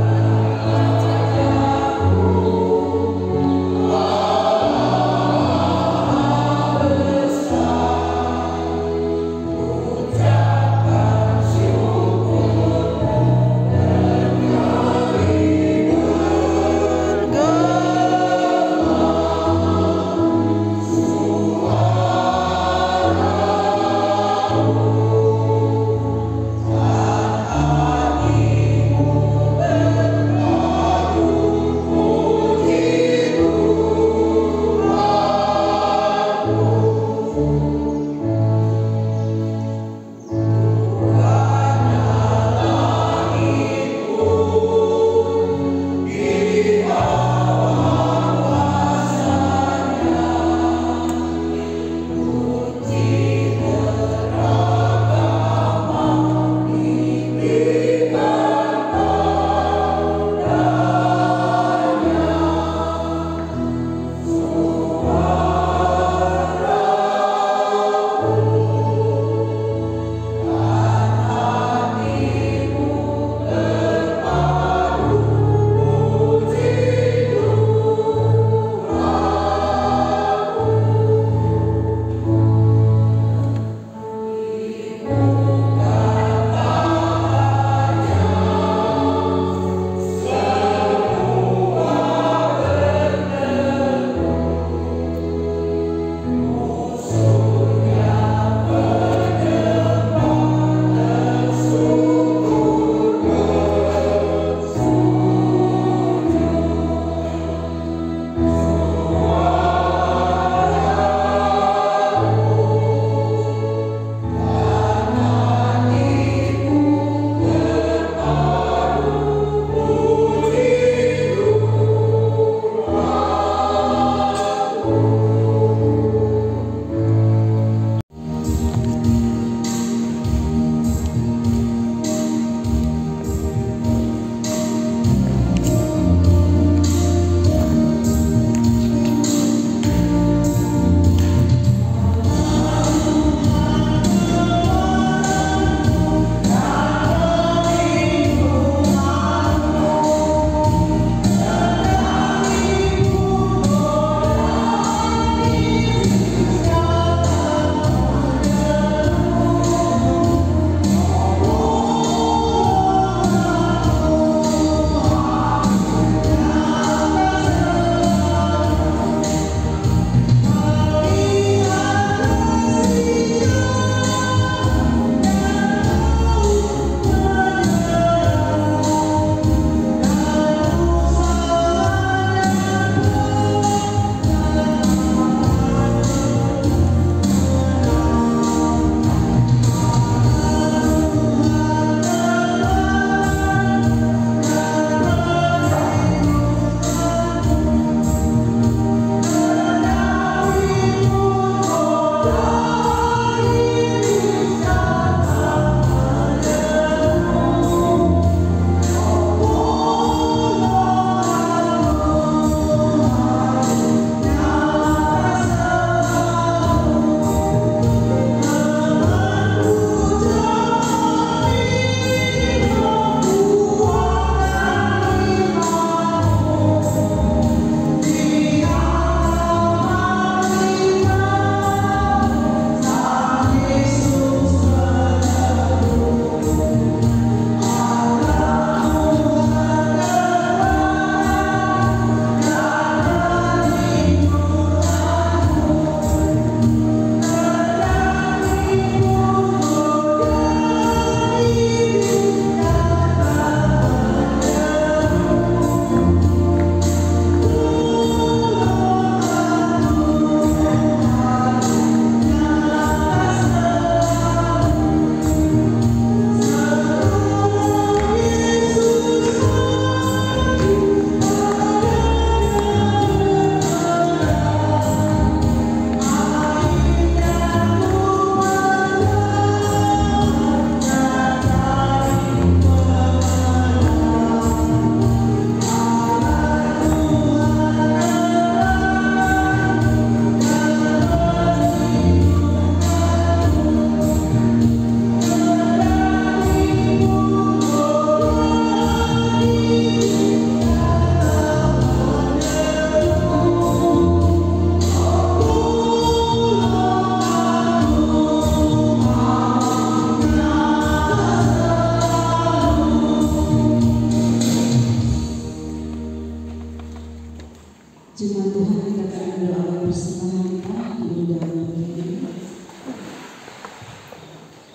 persembahan kita diundang berdiri.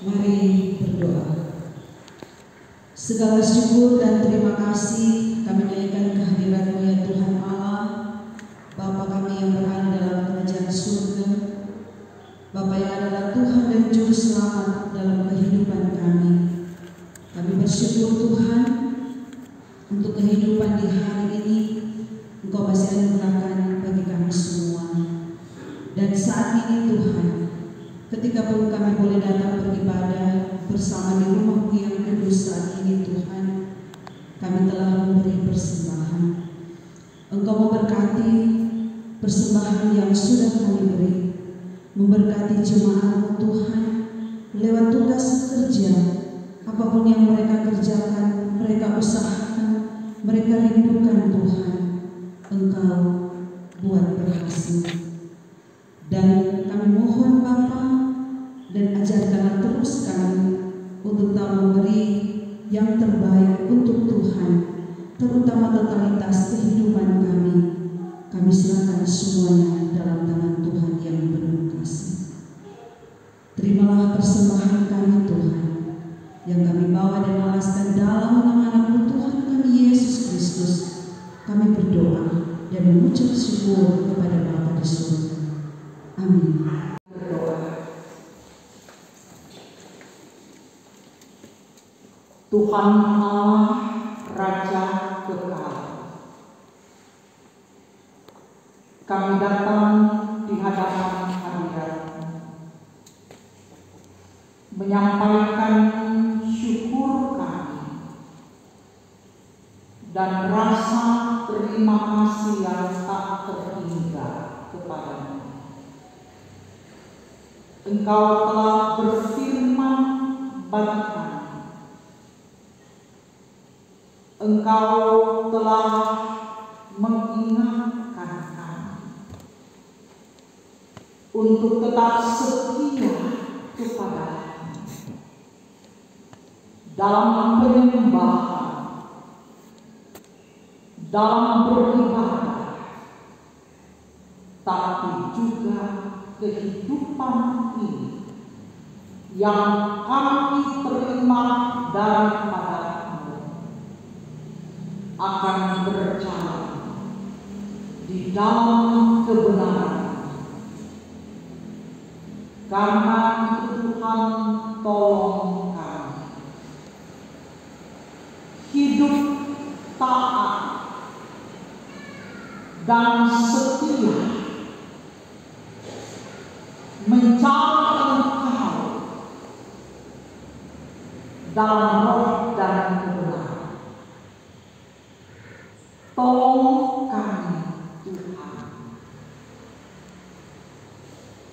Mari berdoa. Segala syukur dan terima kasih kami naikkan kehadirat-Mu ya Tuhan Allah, Bapa kami yang berada dalam kerajaan surga, Bapa yang adalah Tuhan dan Juru Selamat dalam kehidupan kami. Kami bersyukur Tuhan untuk kehidupan di hari ini Engkau masih anugerahkan bagi kami semua. Dan saat ini Tuhan, ketika pun kami boleh datang beribadah bersama di rumah-Mu yang kudus saat ini Tuhan, kami telah memberi persembahan. Engkau memberkati persembahan yang sudah kami beri, memberkati jemaat-Mu Tuhan lewat tugas kerja, apapun yang mereka kerjakan, mereka usahakan, mereka rindukan Tuhan, Engkau buat berhasil. Dan kami mohon Bapa, dan ajarkanlah terus kami untuk tak memberi yang terbaik untuk Tuhan, terutama totalitas kehidupan kami. Kami serahkan semuanya dalam tangan Tuhan yang penuh kasih. Terimalah persembahan kami Tuhan, yang kami bawa dan alaskan dalam nama anak-Mu Tuhan kami Yesus Kristus. Kami berdoa dan mengucap syukur kepada Bapa di surga. Amin. Tuhan Allah Raja kekal, kami datang di hadapan hadirat-Mu, menyampaikan syukur kami dan rasa terima kasih yang tak terhingga kepada-Mu. Engkau telah berfirman bagi kami, Engkau telah mengingatkan kami untuk tetap setia kepada-Mu dalam penyembahan, dalam beribadah, tapi juga kehidupan ini yang kami terima daripada-Mu akan berjalan di dalam kebenaran. Karena itu Tuhan, tolong kami hidup taat dan setia mencari Engkau dalam roh dan kebenaran. Tolong kami Tuhan,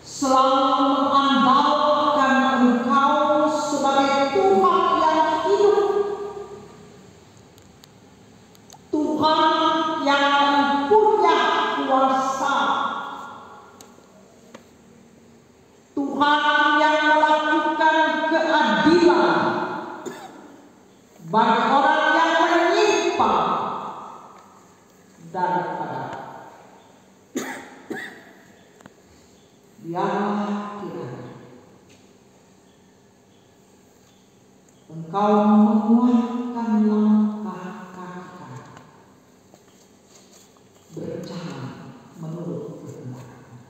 selalu mengandalkan Engkau sebagai Tuhan yang hidup, Tuhan yang punya kuasa, Tuhan yang melakukan keadilan bagi orang yang menyimpang daripada. Biarlah kiranya Engkau menguatkan langkah kami berjalan menurut kehendak-Mu.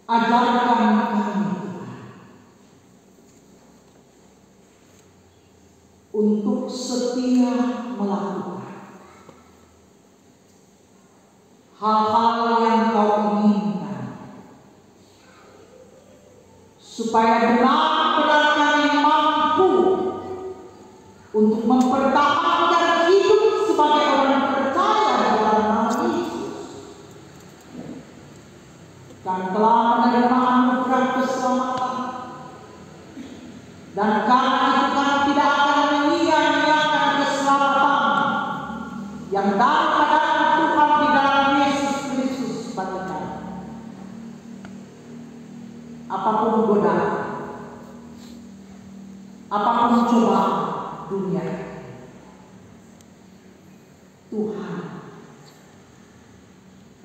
Ajarkan kami Tuhan untuk setia melakukan hal-hal yang Kau inginkan, supaya benar-benar kami mampu untuk mempertahankan hidup sebagai orang percaya dalam nama Yesus, dan telah menerima anugerah keselamatan, dan karena itu kami tidak akan menyia-nyiakan keselamatan yang daripada Tuhan di dalam Yesus Kristus bagi kami. Apapun godaan,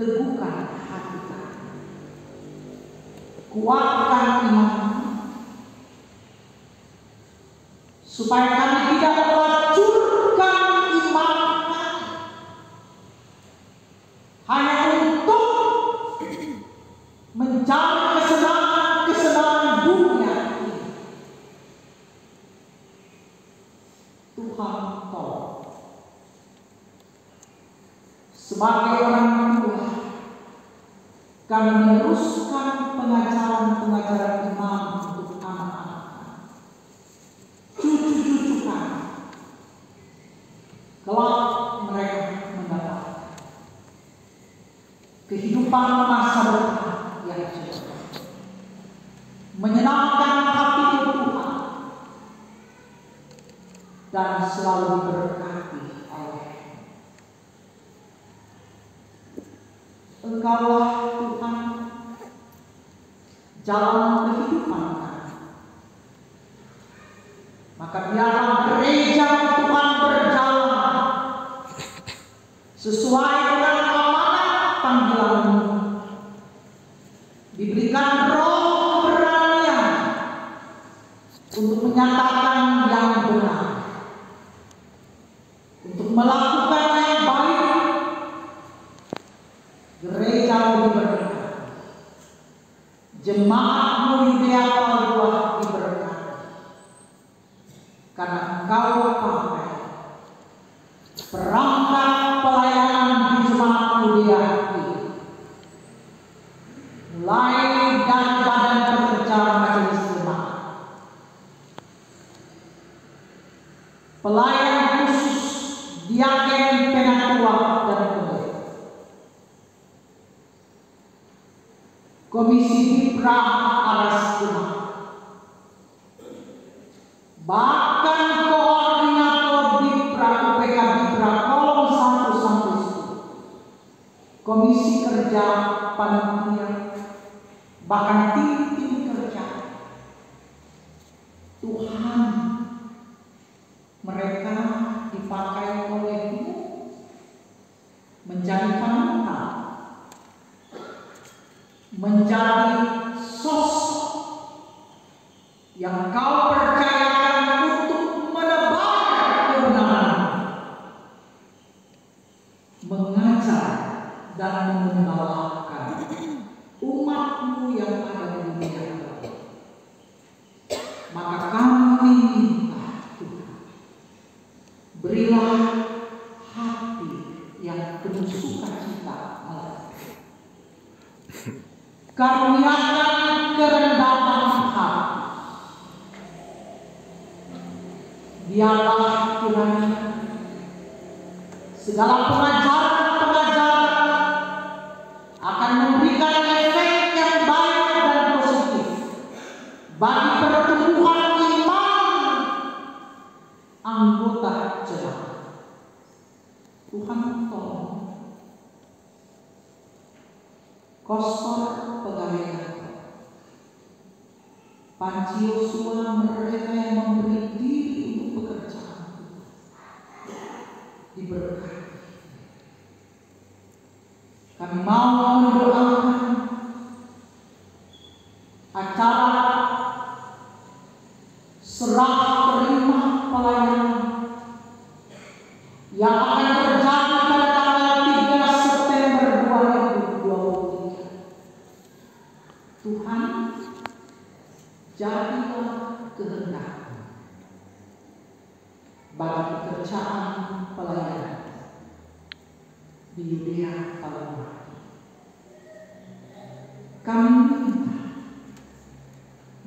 teguhkan hati kami, kuatkan iman supaya kami tidak melacurkan iman kami hanya untuk mencari kesenangan dunia ini. Tuhan tolong. Sebagai orang tua, kami meneruskan pengajaran-pengajaran iman untuk anak-anak, cucu-cucu kami. Kelak mereka mendapatkan kehidupan masa depan yang cerah, menyenangkan hati Tuhan, dan selalu diberkati oleh Engkaulah Tuhan, jalan kehidupan kami. Maka biarlah gereja Tuhan berjalan sesuai dengan amanat panggilan-Mu. Diberikan roh keberanian untuk menyatakan yang benar, untuk melakukan yang baik. Gereja-Mu diberkati, jemaat-Mu Yudea Palua diberkati, karena Engkau pakai perangkat pelayanan di jemaat Yudea ini, mulai dari badan pekerja majelis jemaat, pelayan khusus, diaken, penatua, dan pengurus, Komisi Bipra Aras Jemaat, bahkan koordinator Bipra UPK Bipra kolom 1 sampai 10, Komisi Kerja Panitia, bahkan tim-tim kerja. Tuhan, mereka dipakai oleh-Mu menjadi panutan, menjadi sosok yang Kau percayakan untuk menebar kebenaran, mengajar dan mengenalkan umat-Mu yang ada di dunia ini. Maka kami minta Tuhan, berilah hati yang penuh sukacita melayani. Karuniakan kerendahan hati. Biarlah kiranya segala pengajaran-pengajaran akan memberikan efek yang baik dan positif bagi pertumbuhan iman anggota jemaat. Tuhan tolong Kostor pegawai kantor, Panci Yosua, mereka yang memberi diri untuk pekerjaan diberkati. Kami mau mendoakan acara serah terima pelayanan yang akan terjadi pada tanggal 3 September 2023. Tuhan, jadilah kehendak bagi pekerjaan pelayanan di Yudea Palua. Kami minta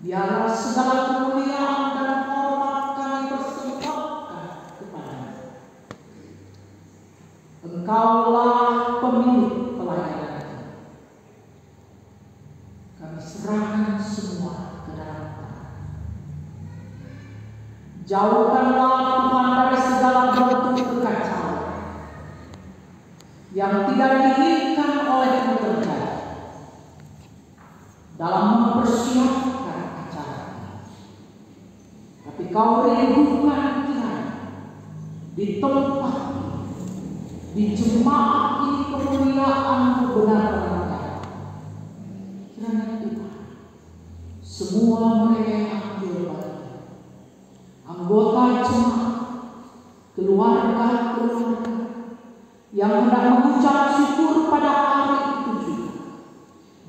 biarlah segala kemuliaan dan hormat kami persembahkan kepada-Mu. Engkaulah pemilik pelayanan ini. Kami serahkan semua ke dalam Tangan. Jauhkanlah Tuhan dari segala bentuk kekacauan yang tidak diinginkan oleh-Mu terjadi dalam mempersiapkan acara ini. Tapi Kau rindukan kiranya di tempat, di jemaat ini kemuliaan-Mu benar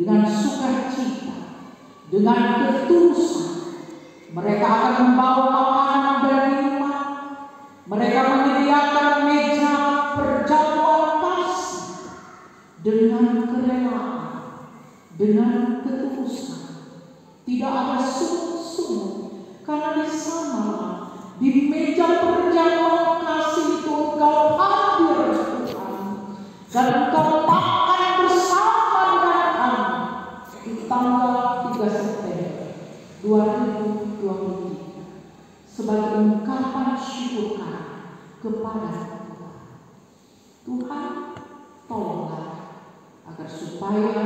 dengan sukacita, dengan ketulusan. Mereka akan membawa makanan dan minuman. Mereka menyediakan meja perjamuan kasih dengan kerelaan, dengan ketulusan. Tidak ada sungguh-sungguh, karena di sana, di meja perjamuan kasih itu engkau hadir Tuhan, dan engkau makan bersama dengan kami di tanggal 3 September 2023 sebagai ungkapan syukur kami kepada Tuhan. Tuhan, tolonglah agar supaya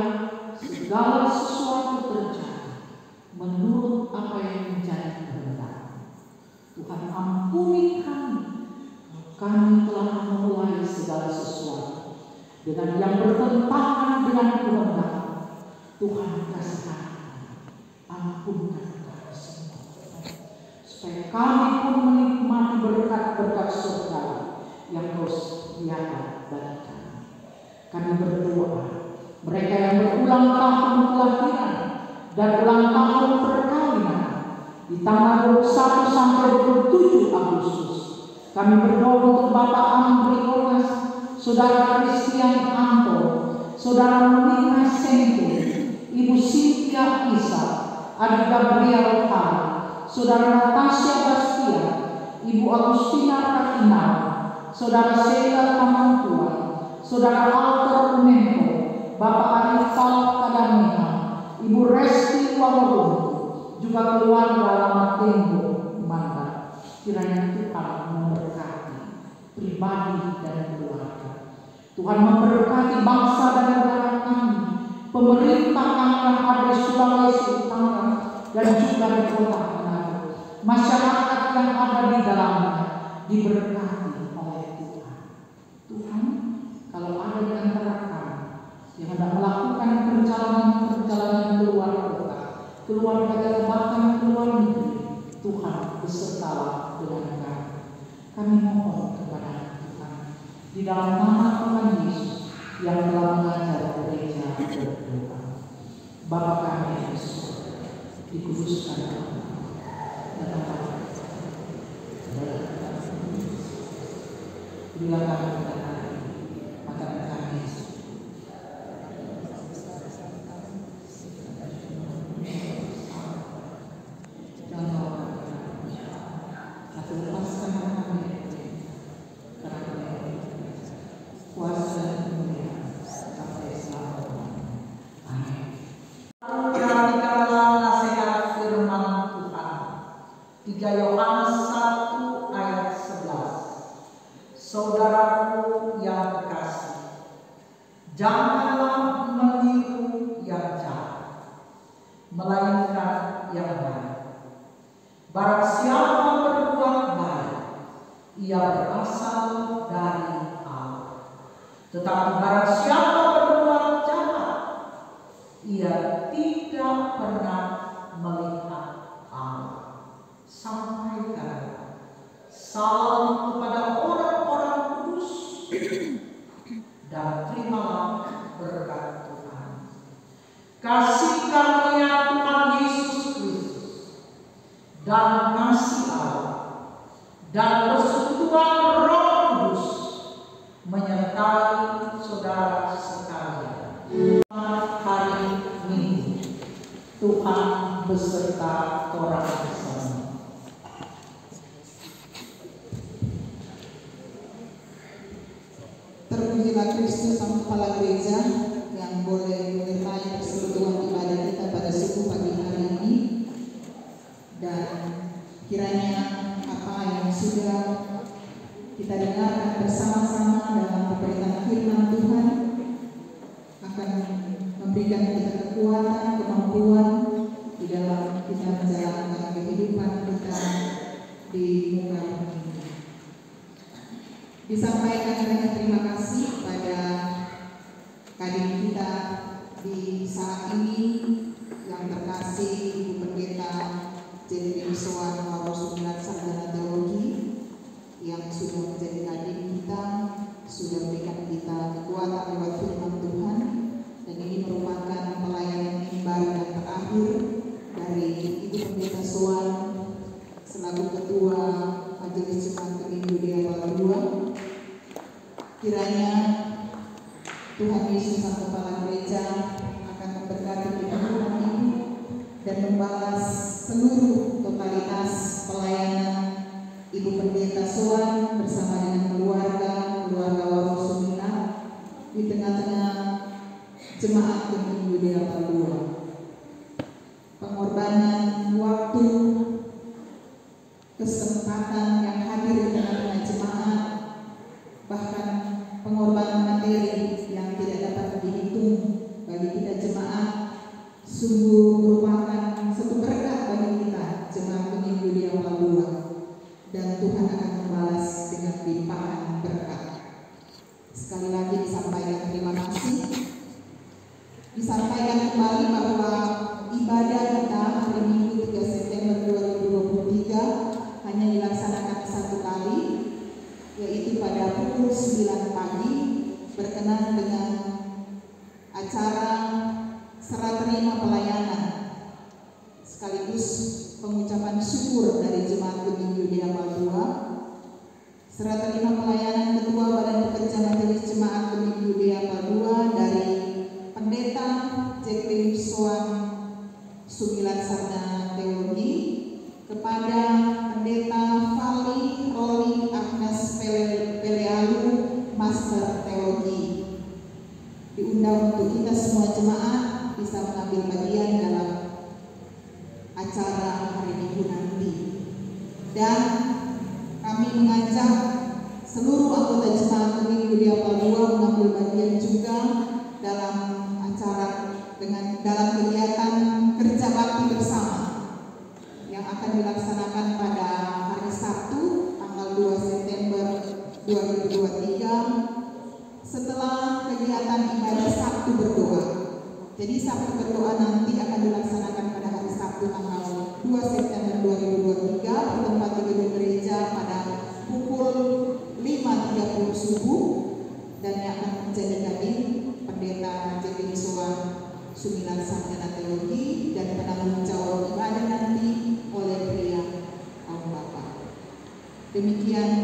segala sesuatu terjadi menurut apa yang menjadi kehendak. Tuhan, ampuni kami. Kami telah memulai segala sesuatu dengan yang bertentangan dengan kehendak. Tuhan, kasihan, ampunkan kami semua, supaya kami pun menikmati berkat-berkat surga yang Kau sediakan bagi kami. Kami berdoa, mereka yang berulang tahun kelahiran dan ulang tahun perkawinan di tanggal 21 sampai 27 Agustus, kami berdoa untuk Bapak Andri Onas, Saudara Christian Anto, Saudara Monika Sengku, Ibu Cynthia Isa, Adik Gabriel Har, Saudara Natasha Bastia, Ibu Agustina Katinal, Saudara Sheila Kamangkuan, Saudara Alter Umenko, Bapak Arifal Kadameha, Ibu Resti Wawarun, juga keluarga Lama Tembo Manda. Kiranya Tuhan memberkati pribadi dan keluarga. Tuhan memberkati bangsa dan negara kami, pemerintah kami yang ada di Sulawesi Utara dan juga di Kota Manado, masyarakat yang ada di dalamnya diberkati oleh Tuhan. Tuhan, kalau ada di antara kami yang hendak melakukan perjalanan keluar kota, keluar negara, bahkan keluar negeri, Tuhan besertalah dengan kami. Kami mohon kepada Tuhan di dalam nama Tuhan Yesus yang telah mengajar gereja berdoa. Bapa kami yang di surga, dikuduskan namamu, datanglah kerajaan. Berilah kami pada hari ini makanan kami. Saudaraku yang terkasih, janganlah meniru yang jahat, melainkan yang baik. Barang siapa berbuat baik, ia berasal dari Allah. Tetapi barang siapa berbuat jahat, ia tidak pernah melihat Allah. Sampaikan salam kepada orang-orang kudus dan terimalah berkat Tuhan. Kasih karunia Tuhan Yesus Kristus dan kasih Allah dan persekutuan Roh Kudus menyertai saudara sekalian. Hari Minggu, Tuhan beserta orang semua. Terpujilah Kristus Sang Kepala Gereja yang boleh menyertai persekutuan ibadah kita pada subuh pagi hari ini, dan kiranya apa yang sudah kita dengarkan bersama-sama dalam pemberitaan firman Tuhan akan memberikan kita kekuatan, kemampuan di dalam kita menjalankan kehidupan kita di muka bumi ini. Disampaikan dengan terima kasih pada kadin kita di saat ini yang terkasih Ibu Pendeta Jenny Soan Waru 9 Sarjana Teologi yang sudah menjadi kadin kita, sudah memberikan kita kekuatan lewat firman Tuhan, dan ini merupakan pelayanan Tuhan Yesus Sang Kepala Gereja akan memberkati kita hari ini dan membalas seluruh totalitas pelayanan Ibu Pendeta Soan bersama dengan keluarga Warung Sumina di tengah-tengah jemaat Minggu di Apel 2. Pengorbanan waktu, kesempatan yang hadir di tengah-tengah jemaat, bahkan pengorbanan materi yang tidak dapat dihitung bagi kita jemaat, sungguh merupakan satu berkat bagi kita jemaat Minggu di Apel 2, dan Tuhan akan membalas dengan limpahan berkat. Sekali lagi disampaikan terima kasih. Disampaikan kembali bahwa ibadah kita hari Minggu 3 September 2023 hanya dilaksanakan satu kali, yaitu pada pukul 9 pagi berkenaan dengan acara serah terima pelayanan sekaligus pengucapan syukur dari Jemaat Minggu di Apel 2. Serah terima pelayanan Ketua Badan Pekerja Majelis Jemaat Minggu di Apel 2 dari Pendeta Jacqueline Soan Sumilan Sarjana Teologi kepada Pendeta Fali Roli Agnes Pelealu Master Teologi. Diundang untuk kita semua jemaat bisa mengambil bagian dalam acara hari Minggu nanti. Dan kami mengajak seluruh anggota jemaat Minggu di Apel 2 mengambil bagian juga dalam acara dalam kegiatan kerja bakti bersama yang akan dilaksanakan pada hari Sabtu tanggal 2 September 2023 setelah kegiatan ibadah Sabtu berdoa. Jadi Sabtu berdoa nanti akan dilaksanakan pada hari Sabtu tanggal 2 September 2023 bertempat di gedung gereja pada pukul 5.30 subuh, dan yang akan menjadi kami Pendeta Jacqueline Soan Sumilan Sarjana Teologi dan penanggung jawab ibadah nanti oleh pria kaum Bapak. Demikian